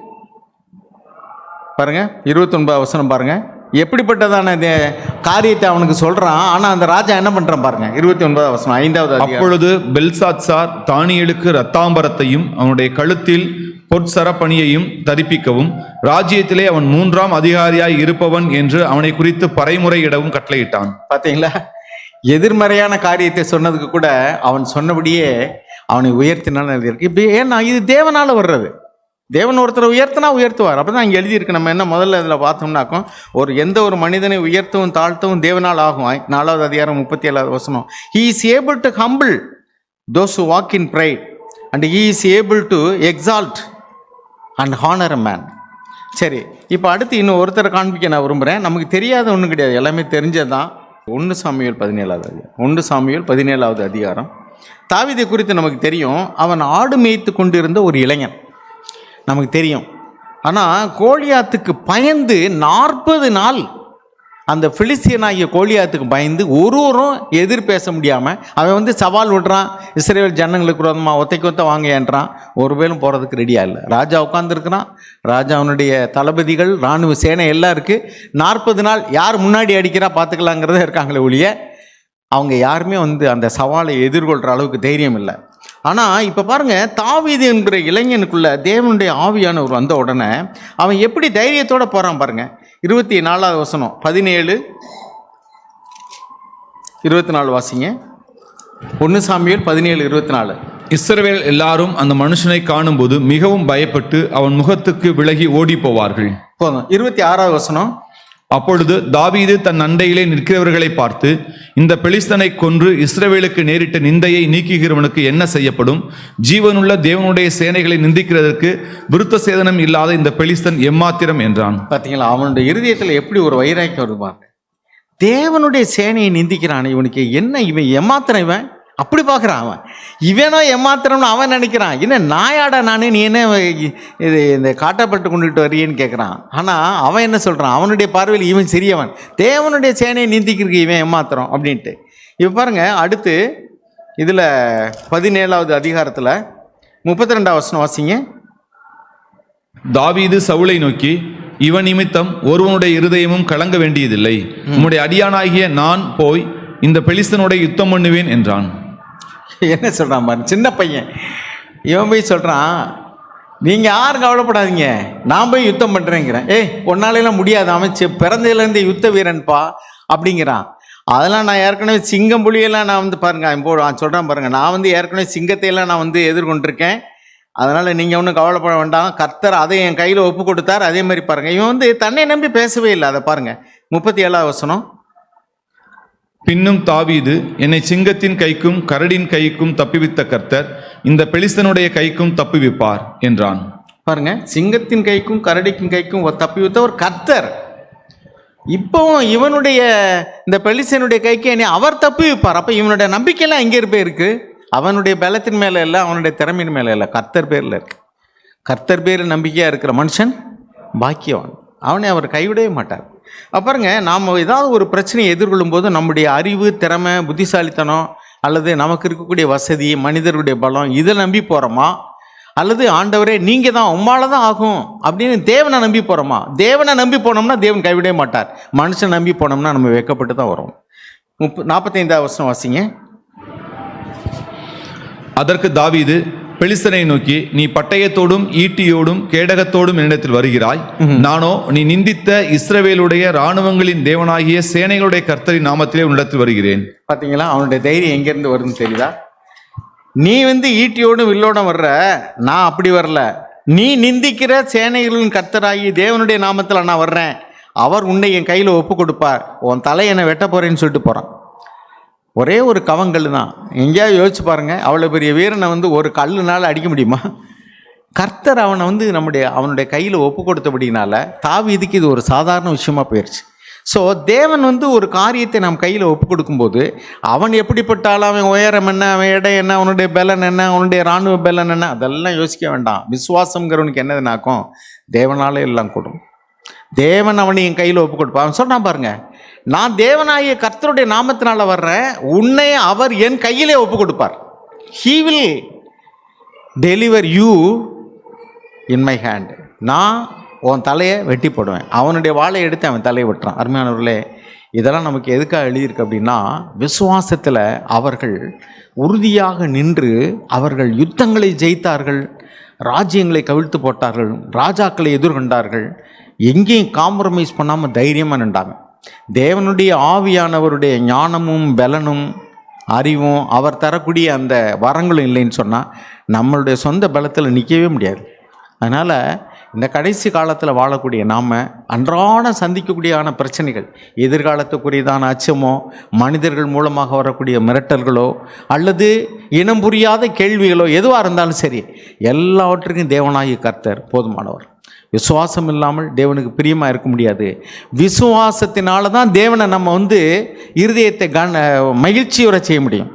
பாருங்க. 29 வசனம் பாருங்க. எப்படிப்பட்டதான காரியத்தை அவனுக்கு சொல்றான். ஆனா அந்த ராஜா என்ன பண்றான் பாருங்க. 29 வசனம் 5வது அதிகாரம்.
அப்பொழுது பெல்சாத்சார் தானியேலுக்கு இரத்தாம்பரத்தையும் அவனுடைய கழுத்தில் பொற்சரப்பணியையும் தரிப்பிக்கவும் ராஜ்யத்திலே அவன் 3ஆம் அதிகாரியாய் இருப்பவன் என்று அவனை குறித்து பறைமுறையிடவும் கட்டளையிட்டான்.
பாத்தீங்களா, எதிர்மறையான காரியத்தை சொன்னதுக்கு கூட அவன் சொன்னபடியே அவனை உயர்த்தினான்னு எழுதியிருக்கு. இப்போ ஏன்னா இது தேவனால வர்றது. தேவன் ஒருத்தரை உயர்த்தினா உயர்த்துவார். அப்போ தான் இங்கே எழுதியிருக்கு. நம்ம என்ன முதல்ல இதில் பார்த்தோம்னாக்கும் எந்த ஒரு மனிதனை உயர்த்தவும் தாழ்த்தவும் தேவனால் ஆகும். 4வது அதிகாரம் 37வது வசனம். He is able to humble those who walk in pride and he is able to exalt and honor a man. சரி, இப்போ அடுத்து இன்னும் ஒருத்தரை காண்பிக்க நான் விரும்புகிறேன். நமக்கு தெரியாத ஒன்றும் கிடையாது, எல்லாமே தெரிஞ்சதுதான். 1 சாமுவேல் 17வது அதிகாரம். 1 சாமுவேல் 17வது அதிகாரம். தாவீதை குறித்து நமக்கு தெரியும். அவன் ஆடு மேய்த்து கொண்டிருந்த ஒரு இளைஞன், நமக்கு தெரியும். ஆனால் கோலியாத்துக்கு பயந்து 40 நாள் அந்த பிலிஸ்தியனாகிய கோலியாத்துக்கு பயந்து ஒருவரும் எதிர் பேச முடியாமல் அவன் சவால் விடுறான். இஸ்ரேல் ஜனங்களுக்கு விரோதமாக ஒத்தைக்கு ஒத்த வாங்கன்றான். ஒருவேளும் போகிறதுக்கு ரெடியாக இல்லை. ராஜா உட்காந்துருக்கிறான். ராஜா அவனுடைய தளபதிகள் இராணுவ சேனை எல்லாம் இருக்குது. 40 நாள் யார் முன்னாடி அடிக்கிறா பார்த்துக்கலாங்கிறத இருக்காங்களே ஒழிய அவங்க யாருமே அந்த சவாலை எதிர்கொள்கிற அளவுக்கு தைரியம் இல்லை. ஆனால் இப்போ பாருங்கள், தாவீது என்கிற இளைஞனுக்குள்ள தேவனுடைய ஆவியானவர் வந்த உடனே அவன் எப்படி தைரியத்தோடு போகிறான் பாருங்கள். 24வது வசனம் 17 24 வாசிங்க. 1 சாமுவேல் 17:24.
இஸ்ரவேல் எல்லாரும் அந்த மனுஷனை காணும்போது மிகவும் பயப்பட்டு அவன் முகத்துக்கு விலகி ஓடி போவார்கள்.
போதும். 26வது வசனம்.
அப்பொழுது தாவீது தன் அண்டையிலே நிற்கிறவர்களை பார்த்து, இந்த பெலிஸ்தனை கொன்று இஸ்ரவேலுக்கு நேரிட்ட நிந்தையை நீக்குகிறவனுக்கு என்ன செய்யப்படும்? ஜீவனுள்ள தேவனுடைய சேனைகளை நிந்திக்கிறதற்கு விருத்த சேதனம் இல்லாத இந்த பெலிஸ்தன் எம்மாத்திரம் என்றான்.
பார்த்தீங்களா, அவனுடைய இருதயத்தில் எப்படி ஒரு வைராக்கியம் வருவாங்க. தேவனுடைய சேனையை நிந்திக்கிறான். இவனுக்கு என்ன, இவன் எம்மாத்திரம், இவன் அப்படி பார்க்குறான். அவன் இவனோ எம்மாத்திரம்னு அவன் நினைக்கிறான். என்ன நாயாடா நானே, நீ என்ன இது இந்த காட்டப்பட்டு கொண்டுட்டு வரியேன்னு கேட்குறான். ஆனால் அவன் என்ன சொல்கிறான், அவனுடைய பார்வையில் இவன் சிறியவன், தேவனுடைய சேனையை நீந்திக்கிறதுக்கு இவன் எம்மாத்திரம் அப்படின்ட்டு. இப்போ பாருங்கள், அடுத்து இதில் 17வது அதிகாரத்தில் 32வது வசனம் வாசிங்க.
தாவீது சவுலை நோக்கி, இவன் நிமித்தம் ஒருவனுடைய இருதயமும் கலங்க வேண்டியதில்லை. உம்முடைய அடியானாகிய நான் போய் இந்த பெலிஸ்தனுடைய யுத்தம் பண்ணுவேன் என்றான்.
என்ன சொல்கிறான் பாரு, சின்ன பையன். இவன் போய் சொல்கிறான், நீங்கள் யாரும் கவலைப்படாதீங்க, நான் போய் யுத்தம் பண்ணுறேங்கிறேன். உன்னாலெல்லாம் முடியாது, அமைச்சு பிறந்ததுலேருந்து யுத்த வீரன்பா அப்படிங்கிறான். அதெல்லாம் நான் ஏற்கனவே சிங்கம் புலியெல்லாம் நான் பாருங்க சொல்கிறேன் பாருங்கள், நான் ஏற்கனவே சிங்கத்தையெல்லாம் நான் எதிர்கொண்டிருக்கேன். அதனால் நீங்கள் ஒன்றும் கவலைப்பட வேண்டாம், கர்த்தர் அதை என் கையில் ஒப்பு கொடுத்தார். அதே மாதிரி பாருங்கள், இவன் தன்னை நம்பி பேசவே இல்லை. அதை பாருங்கள். 37வது வசனம்.
பின்னும் தாவீது, என்னை சிங்கத்தின் கைக்கும் கரடின் கைக்கும் தப்புவித்த கர்த்தர் இந்த பெலிஸ்தனுடைய கைக்கும் தப்புவிப்பார் என்றான்.
பாருங்க, சிங்கத்தின் கைக்கும் கரடிக்கும் கைக்கும் தப்புவித்த ஒரு கர்த்தர் இப்போவும் இவனுடைய இந்த பெலிஸ்தனுடைய கைக்கு என்னை அவர் தப்புவிப்பார். அப்போ இவனுடைய நம்பிக்கையெல்லாம் எங்கே இருக்கு? அவனுடைய பலத்தின் மேலே இல்லை, அவனுடைய திறமையின் மேலே இல்லை, கர்த்தர் பேரில் இருக்கு. கர்த்தர் பேர் நம்பிக்கையாக இருக்கிற மனுஷன் பாக்கியவான், அவனை அவர் கைவிடவே மாட்டார். பாருங்க, நாம் ஏதாவது ஒரு பிரச்சனையை எதிர்கொள்ளும் போது நம்முடைய அறிவு, திறமை, புத்திசாலித்தனம் அல்லது நமக்கு இருக்கக்கூடிய வசதி, மனிதர்களுடைய பலம், இதை நம்பி போகிறோமா? அல்லது ஆண்டவரே நீங்கள் தான், உம்மால தான் ஆகும் அப்படின்னு தேவனை நம்பி போகிறோமா? தேவனை நம்பி போனோம்னா தேவன் கைவிடவே மாட்டார். மனுஷன் நம்பி போனோம்னா நம்ம வெட்கப்பட்டு தான் வரும். 45வது வசனம் வாசிங்க.
அதற்கு தாவீது பெலிஸ்தனை நோக்கி, நீ பட்டயத்தோடும் ஈட்டியோடும் கேடகத்தோடும் என்னிடத்தில் வருகிறாய். நானோ நீ நிந்தித்த இஸ்ரவேலுடைய இராணுவங்களின் தேவனாகிய சேனைகளுடைய கர்த்தரின் நாமத்திலே உன்னிடத்தில் வருகிறேன்.
பார்த்தீங்களா, அவனுடைய தைரியம் எங்கேருந்து வருதுன்னு தெரியுதா? நீ ஈட்டியோடும் வில்லோடும் வர்ற, நான் அப்படி வரல. நீ நிந்திக்கிற சேனைகளின் கர்த்தராகி தேவனுடைய நாமத்தில் நான் வர்றேன். அவர் உன்னை என் கையில் ஒப்பு கொடுப்பார். உன் தலை என்னை வெட்ட போறேன்னு சொல்லிட்டு போகிறான். ஒரே ஒரு கவங்கல் தான். எங்கேயாவது யோசிச்சு பாருங்கள், அவ்வளோ பெரிய வீரனை ஒரு கல்லுனால் அடிக்க முடியுமா? கர்த்தர் அவனை அவனுடைய கையில் ஒப்பு கொடுத்தபடினால தாவீதுக்கு இது ஒரு சாதாரண விஷயமா போயிடுச்சு. ஸோ தேவன் ஒரு காரியத்தை நாம் கையில் ஒப்பு கொடுக்கும்போது அவன் எப்படிப்பட்டாலும், அவன் உயரம் என்ன, அவன் எடை என்ன, அவனுடைய பலன் என்ன, அவனுடைய இராணுவ பலன் என்ன, அதெல்லாம் யோசிக்க வேண்டாம். விசுவாசங்கிறவனுக்கு என்னதுனாக்கும் தேவனாலே எல்லாம் கூடும். தேவன் அவனை என் கையில் ஒப்பு கொடுப்பான். அவன் சொன்னான் பாருங்க, நான் தேவனாகிய கர்த்தருடைய நாமத்தினால வர்றேன், உன்னை அவர் என் கையிலே ஒப்பு கொடுப்பார். He will deliver you in my hand. நான் உன் தலையை வெட்டி போடுவேன். அவனுடைய வாளை எடுத்து அவன் தலையை வெட்டுறான். அருமையானவர்களே, இதெல்லாம் நமக்கு எதுக்காக எழுதியிருக்கு அப்படின்னா, விசுவாசத்தில் அவர்கள் உறுதியாக நின்று அவர்கள் யுத்தங்களை ஜெயித்தார்கள், ராஜ்யங்களை கவிழ்த்து போட்டார்கள், ராஜாக்களை எதிர்கொண்டார்கள், எங்கேயும் காம்ப்ரமைஸ் பண்ணாமல் தைரியமாக நின்றாங்க. தேவனுடைய ஆவியானவருடைய ஞானமும் பலனும் அறிவும் அவர் தரக்கூடிய அந்த வரங்களும் இல்லைன்னு சொன்னால் நம்மளுடைய சொந்த பலத்தில் நிற்கவே முடியாது. அதனால் இந்த கடைசி காலத்தில் வாழக்கூடிய நாம் அன்றாடம் சந்திக்கக்கூடியதான பிரச்சனைகள், எதிர்காலத்துக்குரியதான அச்சமோ, மனிதர்கள் மூலமாக வரக்கூடிய மிரட்டல்களோ, அல்லது இனம் புரியாத கேள்விகளோ எதுவாக இருந்தாலும் சரி, எல்லாவற்றுக்கும் தேவனாகிய கர்த்தர் போதுமானவர். விசுவாசம் இல்லாமல் தேவனுக்கு பிரியமாக இருக்க முடியாது. விசுவாசத்தினால தான் தேவனை நம்ம இருதயத்தை மகிழ்ச்சியுற செய்ய முடியும்.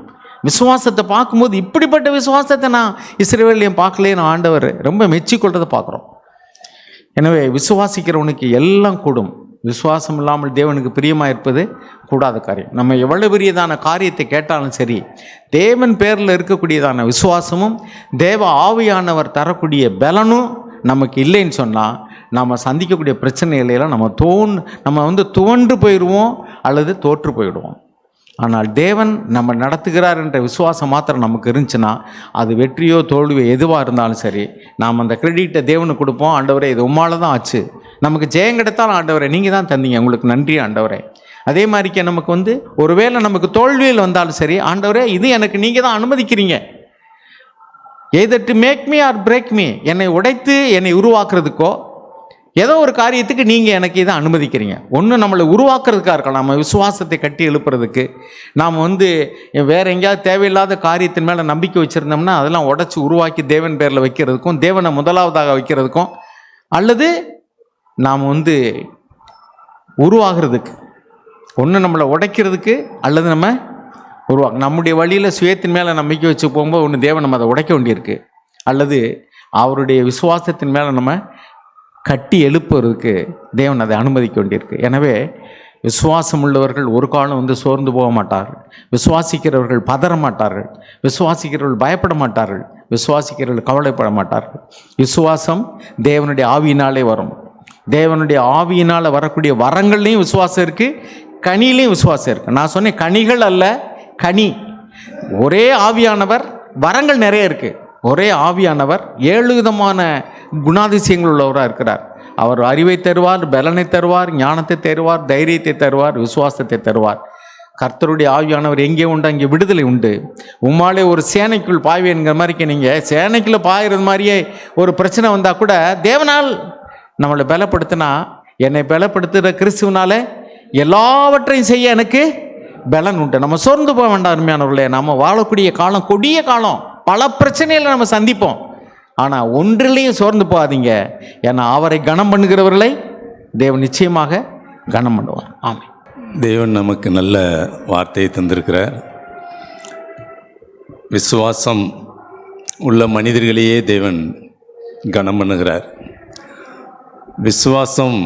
விசுவாசத்தை பார்க்கும்போது இப்படிப்பட்ட விசுவாசத்தை நான் இஸ்ரவேலையும் பார்க்கலையே, நான் ஆண்டவர் ரொம்ப மெச்சிக்கொள்றதை பார்க்குறோம். எனவே விசுவாசிக்கிறவனுக்கு எல்லாம் கூடும். விசுவாசம் இல்லாமல் தேவனுக்கு பிரியமாக இருப்பது கூடாத காரியம். நம்ம எவ்வளவு பெரியதான காரியத்தை கேட்டாலும் சரி, தேவன் பேரில் இருக்கக்கூடியதான விசுவாசமும் தேவ ஆவியானவர் தரக்கூடிய பலனும் நமக்கு இல்லைன்னு சொன்னால் நம்ம சந்திக்கக்கூடிய பிரச்சனைகளெல்லாம் நம்ம துவண்டு போயிடுவோம் அல்லது தோற்று போயிடுவோம். ஆனால் தேவன் நம்ம நடத்துகிறார் என்ற விசுவாசம் மாத்திரம் நமக்கு இருந்துச்சுன்னா, அது வெற்றியோ தோல்வியோ எதுவாக இருந்தாலும் சரி, நாம் அந்த கிரெடிட்டை தேவனுக்கு கொடுப்போம். ஆண்டவரே, இது உம்மால தான் ஆச்சு, நமக்கு ஜெயம் கிடைத்தாலும் ஆண்டவரே நீங்கள் தான் தந்தீங்க, உங்களுக்கு நன்றி ஆண்டவரே. அதே மாதிரிக்கே நமக்கு ஒருவேளை நமக்கு தோல்வியில் வந்தாலும் சரி, ஆண்டவரே இது எனக்கு நீங்கள் தான் அனுமதிக்கிறீங்க, either to make me or break me, என்னை உடைத்து என்னை உருவாக்குறதுக்கோ ஏதோ ஒரு காரியத்துக்கு நீங்கள் எனக்கு இதை அனுமதிக்கிறீங்க. ஒன்று நம்மளை உருவாக்குறதுக்காக இருக்கலாம், நம்ம விசுவாசத்தை கட்டி எழுப்புறதுக்கு. நாம் வேறு எங்கேயாவது தேவையில்லாத காரியத்தின் மேலே நம்பிக்கை வச்சுருந்தோம்னா அதெல்லாம் உடைச்சி உருவாக்கி தேவன் பேரில் வைக்கிறதுக்கும், தேவனை முதலாவதாக வைக்கிறதுக்கும், அல்லது நாம் உருவாகிறதுக்கு, ஒன்று நம்மளை உடைக்கிறதுக்கு அல்லது நம்ம நம்முடைய வழியில் சுயத்தின் மேலே நம்பிக்கை வச்சு போகும்போது ஒன்று தேவன் நம்ம அதை உடைக்க வேண்டியிருக்கு, அல்லது அவருடைய விசுவாசத்தின் மேலே நம்ம கட்டி எழுப்புறதுக்கு தேவன் அதை அனுமதிக்க வேண்டியிருக்கு. எனவே விசுவாசம் உள்ளவர்கள் ஒரு காலம் சோர்ந்து போக மாட்டார்கள், விசுவாசிக்கிறவர்கள் பதற மாட்டார்கள், விசுவாசிக்கிறவர்கள் பயப்பட மாட்டார்கள், விசுவாசிக்கிறவர்கள் கவலைப்பட மாட்டார்கள். விசுவாசம் தேவனுடைய ஆவியினாலே வரும். தேவனுடைய ஆவியினால் வரக்கூடிய வரங்கள்லேயும் விசுவாசம் இருக்குது, கனியிலையும் விசுவாசம் இருக்குது. நான் சொன்னேன் கனிகள் அல்ல, கனி. ஒரே ஆவியானவர், வரங்கள் நிறைய இருக்குது. ஒரே ஆவியானவர் 7 விதமான குணாதிசயங்கள் உள்ளவராக இருக்கிறார். அவர் அறிவை தருவார், பலனை தருவார், ஞானத்தை தருவார், தைரியத்தை தருவார், விசுவாசத்தை தருவார். கர்த்தருடைய ஆவியானவர் எங்கே உண்டு அங்கே விடுதலை உண்டு. உம்மாலே ஒரு சேனைக்குள் பாய்வேங்கிற மாதிரிக்கு நீங்கள் சேனைக்குள்ளே பாய்கிறது மாதிரியே ஒரு பிரச்சனை வந்தால் கூட தேவனால் நம்மளை பலப்படுத்தினா, என்னை பலப்படுத்துகிற கிறிஸ்துவனால எல்லாவற்றையும் செய்ய எனக்கு பலன் உண்டு. நம்ம சோர்ந்து போக வேண்டாம் அருமையானவர்களே. நம்ம வாழக்கூடிய காலம் கொடிய காலம், பல பிரச்சனைகளை நம்ம சந்திப்போம். ஆனால் ஒன்றிலையும் சோர்ந்து போகாதீங்க, ஏன்னா அவரை கனம் பண்ணுகிறவர்களை தேவன் நிச்சயமாக கனம் பண்ணுவார். ஆமென்.
தேவன் நமக்கு நல்ல வார்த்தையை தந்திருக்கிறார். விசுவாசம் உள்ள மனிதர்களையே தேவன் கனம் பண்ணுகிறார். விசுவாசம்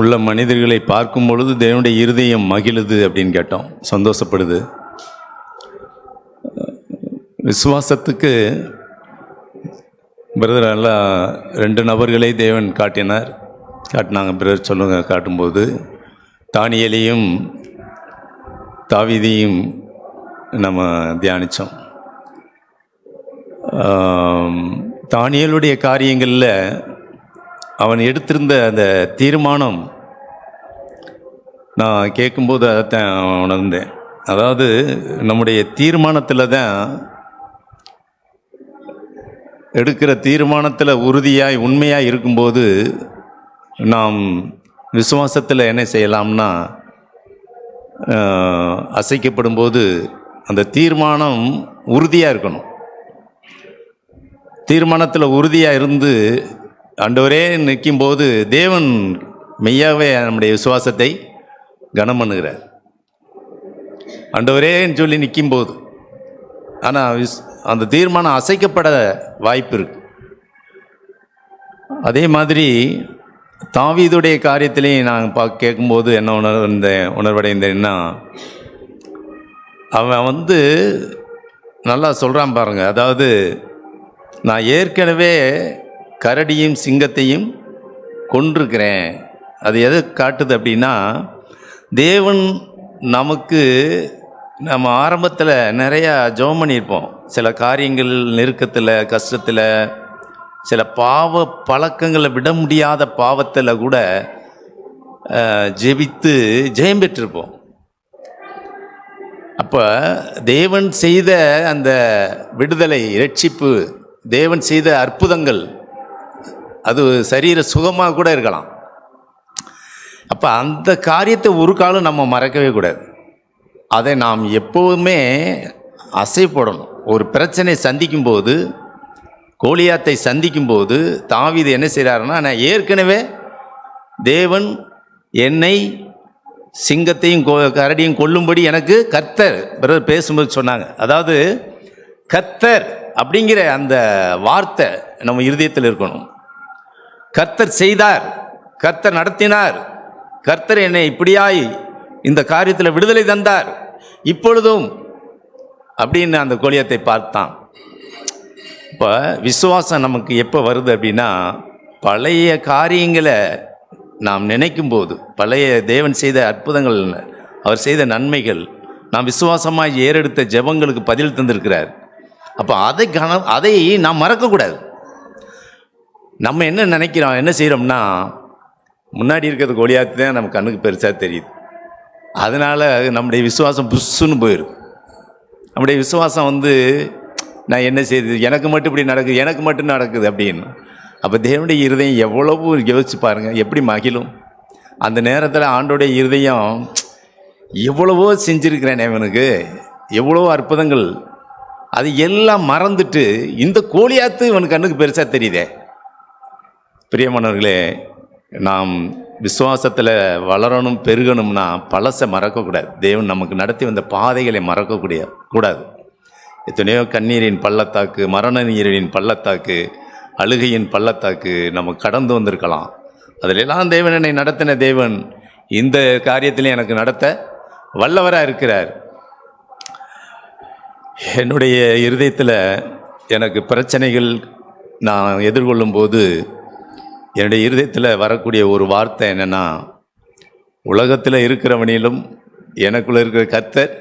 உள்ள மனிதர்களை பார்க்கும் பொழுது தேவனுடைய இருதயம் மகிழுது அப்படின்னு கேட்டோம், சந்தோஷப்படுது. விசுவாசத்துக்கு பிரதர் எல்லாம் 2 நபர்களை தேவன் காட்டினாங்க. பிரதர் சொல்லுங்க. காட்டும்போது தானியேலையும் தாவீதையும் நம்ம தியானித்தோம். தானியேலுடைய காரியங்களில் அவன் எடுத்திருந்த அந்த தீர்மானம் நான் கேட்கும்போது அதைத்தான் உணர்ந்தேன். அதாவது நம்முடைய தீர்மானத்தில் தான், எடுக்கிற தீர்மானத்தில் உறுதியாய் உண்மையாக இருக்கும்போது நாம் விசுவாசத்தில் என்ன செய்யலாம்னா, அசைக்கப்படும் போது அந்த தீர்மானம் உறுதியாக இருக்கணும். தீர்மானத்தில் உறுதியாக இருந்து ஆண்டவரே நிற்கும்போது தேவன் மெய்யாகவே நம்முடைய விசுவாசத்தை கனம் பண்ணுகிறார். ஆண்டவரேன்னு சொல்லி நிற்கும்போது, ஆனால் அந்த தீர்மானம் அசைக்கப்பட வாய்ப்பு இருக்கு. அதே மாதிரி தாவீதுடைய காரியத்திலையும் நான் கேட்கும்போது என்ன உணர்வடைந்தேன்னா, அவன் நல்லா சொல்கிறான் பாருங்க. அதாவது நான் ஏற்கனவே கரடியும் சிங்கத்தையும் கொன்றிருக்கிறேன். அது எதை காட்டுது அப்படின்னா, தேவன் நமக்கு நம்ம ஆரம்பத்தில் நிறையா ஜெபம் பண்ணியிருப்போம். சில காரியங்கள் நெருக்கத்தில், கஷ்டத்தில், சில பாவ பழக்கங்களை விட முடியாத பாவத்தில் கூட ஜெபித்து ஜெயம் பெற்றிருப்போம். அப்போ தேவன் செய்த அந்த விடுதலை, இரட்சிப்பு, தேவன் செய்த அற்புதங்கள், அது சரீர சுகமாக கூட இருக்கலாம். அப்போ அந்த காரியத்தை ஒரு காலம் நம்ம மறக்கவே கூடாது. அதை நாம் எப்போவுமே அசைப்படணும். ஒரு பிரச்சனை சந்திக்கும்போது, கோலியாத்தை சந்திக்கும்போது தாவீது என்ன செய்கிறாருன்னா, நான் ஏற்கனவே தேவன் என்னை சிங்கத்தையும் கரடியும் கொல்லும்படி எனக்கு கர்த்தர் பிறர் பேசும்போது சொன்னாங்க. அதாவது கர்த்தர் அப்படிங்கிற அந்த வார்த்தை நம்ம இருதயத்தில் இருக்கணும். கர்த்தர் செய்தார், கர்த்தர் நடத்தினார், கர்த்தர் என்னை இப்படியாய் இந்த காரியத்தில் விடுதலை தந்தார், இப்பொழுதும் அப்படின்னு அந்த கோலியத்தை பார்த்தான். இப்போ விசுவாசம் நமக்கு எப்போ வருது அப்படின்னா, பழைய காரியங்களை நாம் நினைக்கும் போது, பழைய தேவன் செய்த அற்புதங்கள், அவர் செய்த நன்மைகள், நாம் விசுவாசமாக ஏறெடுத்த ஜெபங்களுக்கு பதில் தந்திருக்கிறார். அப்போ அதை நாம் மறக்கக்கூடாது. நம்ம என்ன நினைக்கிறோம், என்ன செய்கிறோம்னா, முன்னாடி இருக்கிறது கோலியாத்து தான் நம்ம கண்ணுக்கு பெருசாக தெரியுது. அதனால் நம்முடைய விசுவாசம் புஷ்ஷுன்னு போயிடும். நம்முடைய விசுவாசம் நான் என்ன செய்யுது, எனக்கு மட்டும் இப்படி நடக்குது, எனக்கு மட்டும் நடக்குது அப்படின்னு. அப்போ தேவனுடைய இருதயம் எவ்வளவு யோசிச்சு பாருங்கள், எப்படி மகிழும். அந்த நேரத்தில் ஆண்டோடைய இருதயம் எவ்வளவோ செஞ்சுருக்கிறேன் இவனுக்கு, எவ்வளவோ அற்புதங்கள், அது எல்லாம் மறந்துட்டு இந்த கோலியாத்து இவனுக்கு கண்ணுக்கு பெருசாக தெரியுதே. பிரியமானவர்களே, நாம் விசுவாசத்தில் வளரணும், பெருகணும்னா பழசை மறக்கக்கூடாது. தேவன் நமக்கு நடத்தி வந்த பாதைகளை கூடாது. எத்தனையோ கண்ணீரின் பள்ளத்தாக்கு, மரண நீரின் பள்ளத்தாக்கு, அழுகையின் பள்ளத்தாக்கு நம்ம கடந்து வந்திருக்கலாம். அதிலெல்லாம் தேவன் என்னை நடத்தின தேவன் இந்த காரியத்திலே எனக்கு நடத்த வல்லவராக இருக்கிறார். என்னுடைய இருதயத்தில் எனக்கு பிரச்சனைகள் நான் எதிர்கொள்ளும் போது என்னுடைய இருதயத்தில் வரக்கூடிய ஒரு வார்த்தை என்னென்னா, உலகத்தில் இருக்கிறவனிலும் எனக்குள்ளே இருக்கிற கர்த்தர்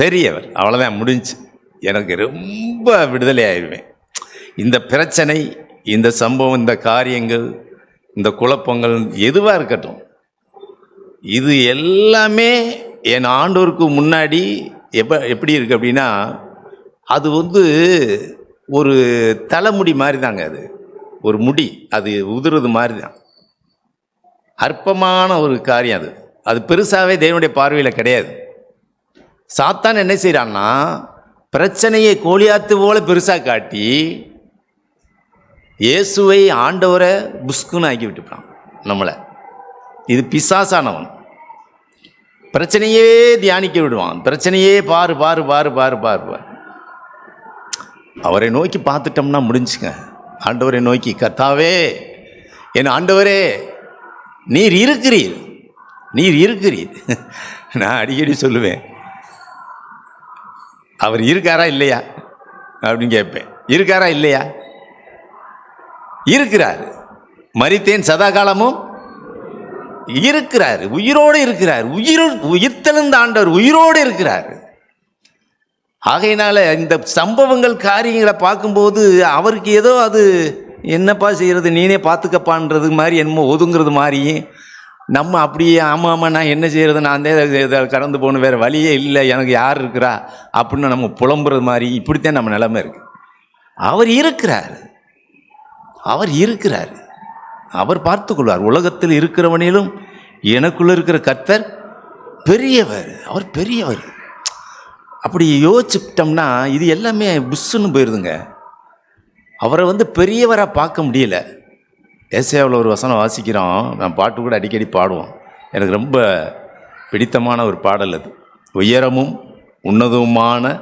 பெரியவர். அவ்வளோதான், முடிஞ்சு. எனக்கு ரொம்ப விடுதலை ஆயிடுவேன். இந்த பிரச்சனை, இந்த சம்பவம், இந்த காரியங்கள், இந்த குழப்பங்கள் எதுவாக இருக்கட்டும், இது எல்லாமே என் ஆண்டோருக்கு முன்னாடி எப்படி இருக்குது அப்படின்னா, அது ஒரு தலைமுடி மாதிரி தாங்க. அது ஒரு முடி, அது உதிர்றது மாதிரி தான். அற்பமான ஒரு காரியம். அது பெருசாகவே தேவனுடைய பார்வையில் கிடையாது. சாத்தான் என்ன செய்கிறான்னா, பிரச்சனையை கோலியாத்து போல பெருசாக காட்டி இயேசுவை, ஆண்டவரை புஷ்குன்னு ஆக்கி விட்டுப்பான் நம்மளை. இது பிசாசானவன். பிரச்சனையே தியானிக்க விடுவான். பிரச்சனையே பாரு பாரு பாரு பாரு பாரு பாரு. அவரை நோக்கி பார்த்துட்டோம்னா முடிஞ்சுங்க. ஆண்டவரை நோக்கி, கர்த்தாவே, என் ஆண்டவரே, நீர் இருக்கிறீர், நீர் இருக்கிறீர். நான் அடிக்கடி சொல்லுவேன், அவர் இருக்காரா இல்லையா அப்படின்னு கேட்பேன். இருக்காரா இல்லையா? இருக்கிறார். மரித்தேன், சதா காலமும் இருக்கிறார், உயிரோடு இருக்கிறார். உயிர்த்தெழுந்த ஆண்டவர் உயிரோடு இருக்கிறார். ஆகையினால இந்த சம்பவங்கள், காரியங்களை பார்க்கும்போது அவருக்கு ஏதோ அது என்னப்பா செய்கிறது, நீனே பார்த்துக்கப்பான்றது மாதிரி, என்னமோ ஒதுங்கிறது மாதிரியும், நம்ம அப்படியே ஆமாம் நான் என்ன செய்கிறது, நான் தான் கடந்து போகணும், வேறு வழியே இல்லை, எனக்கு யார் இருக்கிறா அப்படின்னு நம்ம புலம்புறது மாதிரி, இப்படித்தான் நம்ம நிலைமை இருக்குது. அவர் இருக்கிறார், அவர் இருக்கிறார், அவர் பார்த்துக்கொள்வார். உலகத்தில் இருக்கிறவனிலும் எனக்குள்ளே இருக்கிற கர்த்தர் பெரியவர், அவர் பெரியவர். அப்படி யோசிச்சுட்டோம்னா இது எல்லாமே புஷ்ஷுன்னு போயிடுதுங்க. அவரை பெரியவராக பார்க்க முடியல. ஏசாயாவில் ஒரு வசனம் வாசிக்கிறோம், நான் பாட்டு கூட அடிக்கடி பாடுவோம். எனக்கு ரொம்ப பிடித்தமான ஒரு பாடல் அது. உயரமும் உன்னதமான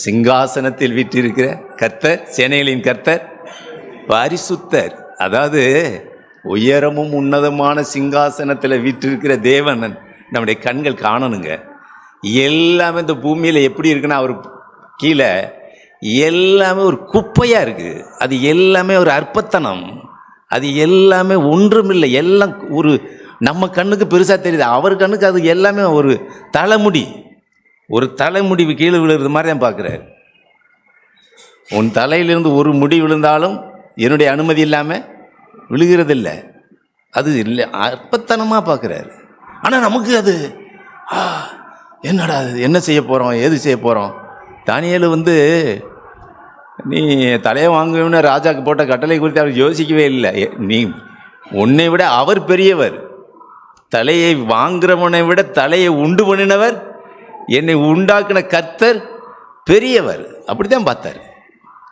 சிங்காசனத்தில் வீற்றிருக்கிற கர்த்தர், சேனைகளின் கர்த்தர், பரிசுத்தர். அதாவது உயரமும் உன்னதமான சிங்காசனத்தில் வீற்றிருக்கிற தேவன் நம்முடைய கண்கள் காணணுங்க. எல்லாமே இந்த பூமியில் எப்படி இருக்குன்னா, அவர் கீழே எல்லாமே ஒரு குப்பையாக இருக்குது. அது எல்லாமே ஒரு அற்பத்தனம், அது எல்லாமே ஒன்றுமில்லை. எல்லாம் ஒரு நம்ம கண்ணுக்கு பெருசாக தெரியுது, அவர் கண்ணுக்கு அது எல்லாமே ஒரு தலைமுடி, ஒரு தலைமுடி கீழே விழுறது மாதிரி தான் பார்க்குறாரு. உன் தலையிலிருந்து ஒரு முடி விழுந்தாலும் என்னுடைய அனுமதி இல்லாமல் விழுகிறதில்லை. அது இல்லை, அற்பத்தனமாக பார்க்குறாரு. ஆனால் நமக்கு அது என்னடா அது, என்ன செய்ய போகிறோம், ஏது செய்ய போகிறோம். தானியேல் நீ தலையை வாங்குவேன்னு ராஜாவுக்கு போட்ட கட்டளை குறித்து அவர் யோசிக்கவே இல்லை. நீ உன்னை விட அவர் பெரியவர், தலையை வாங்குறவனை விட தலையை உண்டு பண்ணினவர், என்னை உண்டாக்கின கர்த்தர் பெரியவர். அப்படி தான் பார்த்தார்.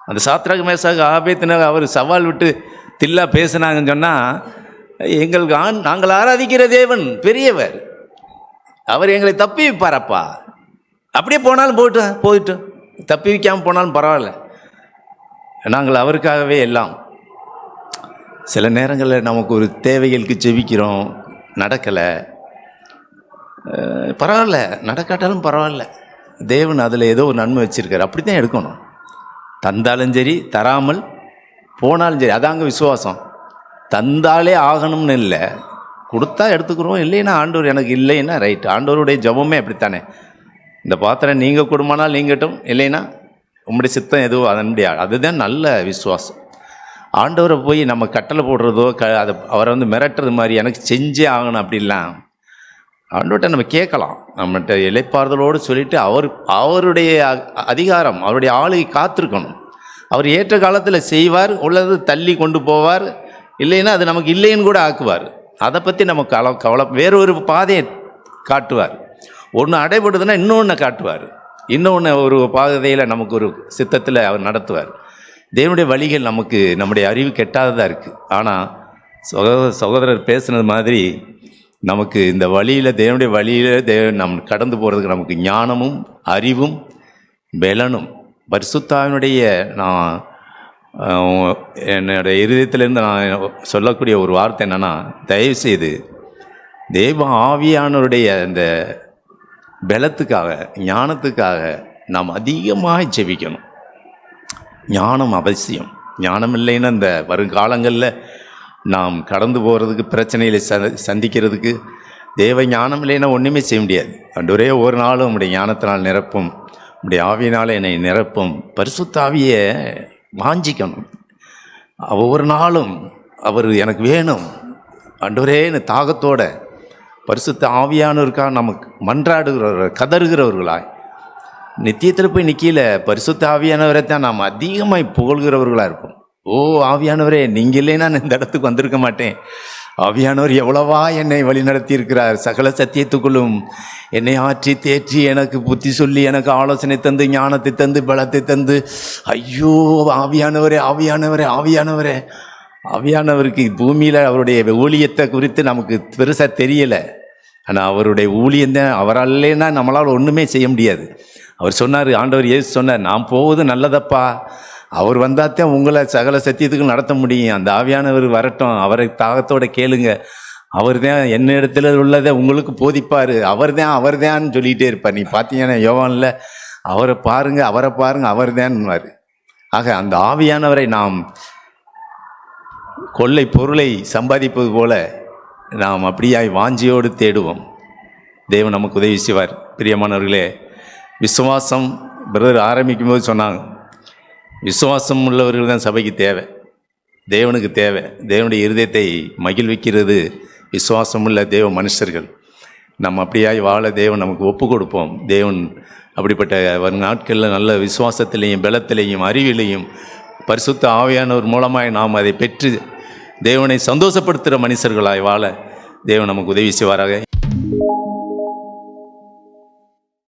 அந்த சாத்ராக் மேசாக் ஆபேத்நேகோ அவர் சவால் விட்டு தில்லா பேசினாங்கன்னு சொன்னால், நாங்கள் ஆராதிக்கிற தேவன் பெரியவர், அவர் எங்களை தப்பி வைப்பாரப்பா. அப்படியே போனாலும் போயிட்டு தப்பி வைக்காமல் போனாலும் பரவாயில்ல, நாங்கள் அவருக்காகவே எல்லாம். சில நேரங்களில் நமக்கு ஒரு தேவைகளுக்கு ஜெபிக்கிறோம், நடக்கலை, பரவாயில்ல, நடக்காட்டாலும் பரவாயில்ல, தேவன் அதில் ஏதோ ஒரு நன்மை வச்சுருக்காரு. அப்படி தான் எடுக்கணும். தந்தாலும் சரி, தராமல் போனாலும் சரி, அதாங்க விசுவாசம். தந்தாலே ஆகணும்னு இல்லை, கொடுத்தா எடுத்துக்கிறோம், இல்லைன்னா ஆண்டவர் எனக்கு இல்லைன்னா ரைட். ஆண்டவருடைய ஜபமே அப்படித்தானே. இந்த பாத்திரம் நீங்கள் கொடுமானால் நீங்கட்டும், இல்லைன்னா உங்களுடைய சித்தம் எதுவும் அதன் முடியாது. அதுதான் நல்ல விசுவாசம். ஆண்டவரை போய் நம்ம கட்டளை போடுறதோ அதை அவரை மிரட்டுறது மாதிரி எனக்கு செஞ்சே ஆகணும் அப்படிலாம் ஆண்டவர்கிட்ட நம்ம கேட்கலாம். நம்மகிட்ட இளைப்பாறுதலோடு சொல்லிவிட்டு அவருடைய அதிகாரம், அவருடைய ஆளுகை காத்திருக்கணும். அவர் ஏற்ற காலத்தில் செய்வார், உள்ளது தள்ளி கொண்டு போவார், இல்லைன்னா அது நமக்கு இல்லைன்னு கூட ஆக்குவார். அதை பற்றி நம்ம கவலை வேறொரு பாதையை காட்டுவார். ஒன்று அடைபடுதுன்னா இன்னொன்று காட்டுவார், இன்னொன்று ஒரு பாதையில் நமக்கு ஒரு சித்தத்தில் அவர் நடத்துவார். தேவனுடைய வழிகள் நமக்கு நம்முடைய அறிவு கெட்டாததாக இருக்குது. ஆனால் சகோதரர் பேசுனது மாதிரி நமக்கு இந்த வழியில், தேவனுடைய வழியில் நம்ம கடந்து போகிறதுக்கு நமக்கு ஞானமும் அறிவும் பலனும் பரிசுத்தாவினுடைய நான் என்னுடைய இருதயத்திலேருந்து நான் சொல்லக்கூடிய ஒரு வார்த்தை என்னென்னா, தயவுசெய்து தேவ ஆவியானவருடைய அந்த பலத்துக்காக, ஞானத்துக்காக நாம் அதிகமாக ஜெபிக்கணும். ஞானம் அவசியம். ஞானம் இல்லைன்னா இந்த வருங்காலங்களில் நாம் கடந்து போகிறதுக்கு, பிரச்சனைகளை சந்திக்கிறதுக்கு தேவ ஞானம் இல்லைன்னா ஒன்றுமே செய்ய முடியாது. ஆண்டவரே ஒரு நாளும் உம்முடைய ஞானத்தினால் நிரப்பும், உம்முடைய ஆவியினால் என்னை நிரப்பும். பரிசுத்த ஆவியை வாஞ்சிக்கணும். ஒவ்வொரு நாளும் அவர் எனக்கு வேணும் ஆண்டவரே தாகத்தோட பரிசுத்த ஆவியானவருக்காக நமக்கு கதறுகிறவர்களாய் நித்தியத்தில் போய் நிற்கல. பரிசுத்த ஆவியானவரை தான் நாம் அதிகமாக புகழ்கிறவர்களாக இருப்போம். ஓ ஆவியானவரே, நீங்கள் இல்லைன்னா நான் இந்த இடத்துக்கு வந்திருக்க மாட்டேன். ஆவியானவர் எவ்வளவா என்னை வழி நடத்தி இருக்கிறார். சகல சத்தியத்துக்குள்ளும் என்னை ஆற்றி தேற்றி எனக்கு புத்தி சொல்லி எனக்கு ஆலோசனை தந்து ஞானத்தை தந்து பலத்தை தந்து, ஐயோ ஆவியானவரே ஆவியானவரே ஆவியானவரே. ஆவியானவருக்கு பூமியில் அவருடைய ஊழியத்தை குறித்து நமக்கு பெருசாக தெரியலை. ஆனால் அவருடைய ஊழியந்தான், அவராலேன்னா நம்மளால் ஒன்றுமே செய்ய முடியாது. அவர் சொன்னார், ஆண்டவர் இயேசு சொன்னார், நான் போவது நல்லதப்பா, அவர் வந்தாத்தான் உங்களை சகல சத்தியத்துக்கு நடத்த முடியும். அந்த ஆவியானவர் வரட்டும், அவரை தாகத்தோடு கேளுங்க, அவர் தான் என்ன இடத்துல உள்ளதை உங்களுக்கு போதிப்பார், அவர் தான் சொல்லிகிட்டே இருப்பார். நீ பார்த்தீங்கன்னா யோவானில் அவரை பாருங்க அவர் தான்வார். ஆக அந்த ஆவியானவரை நாம் கொள்ளை பொருளை சம்பாதிப்பது போல நாம் அப்படியாய் வாஞ்சியோடு தேடுவோம். தேவன் நமக்கு உதவி செய்வார். பிரியமானவர்களே, விசுவாசம் பிரதர் ஆரம்பிக்கும் போது சொன்னாங்க, விசுவாசம் உள்ளவர்கள் தான் சபைக்கு தேவை, தேவனுக்கு தேவை. தேவனுடைய இருதயத்தை மகிழ்விக்கிறது விசுவாசமுள்ள தேவ மனுஷர்கள். நம்ம அப்படியாய் வாழ தேவன் நமக்கு ஒப்பு கொடுப்போம். தேவன் அப்படிப்பட்ட வரும் நாட்களில் நல்ல விசுவாசத்திலையும் பலத்திலையும் அறிவிலையும் பரிசுத்த ஆவியானவர் மூலமாய் நாம் அதை பெற்று தேவனை சந்தோஷப்படுத்துகிற மனுஷர்களாய் வாழ தேவன் நமக்கு உதவி செய்வாராக.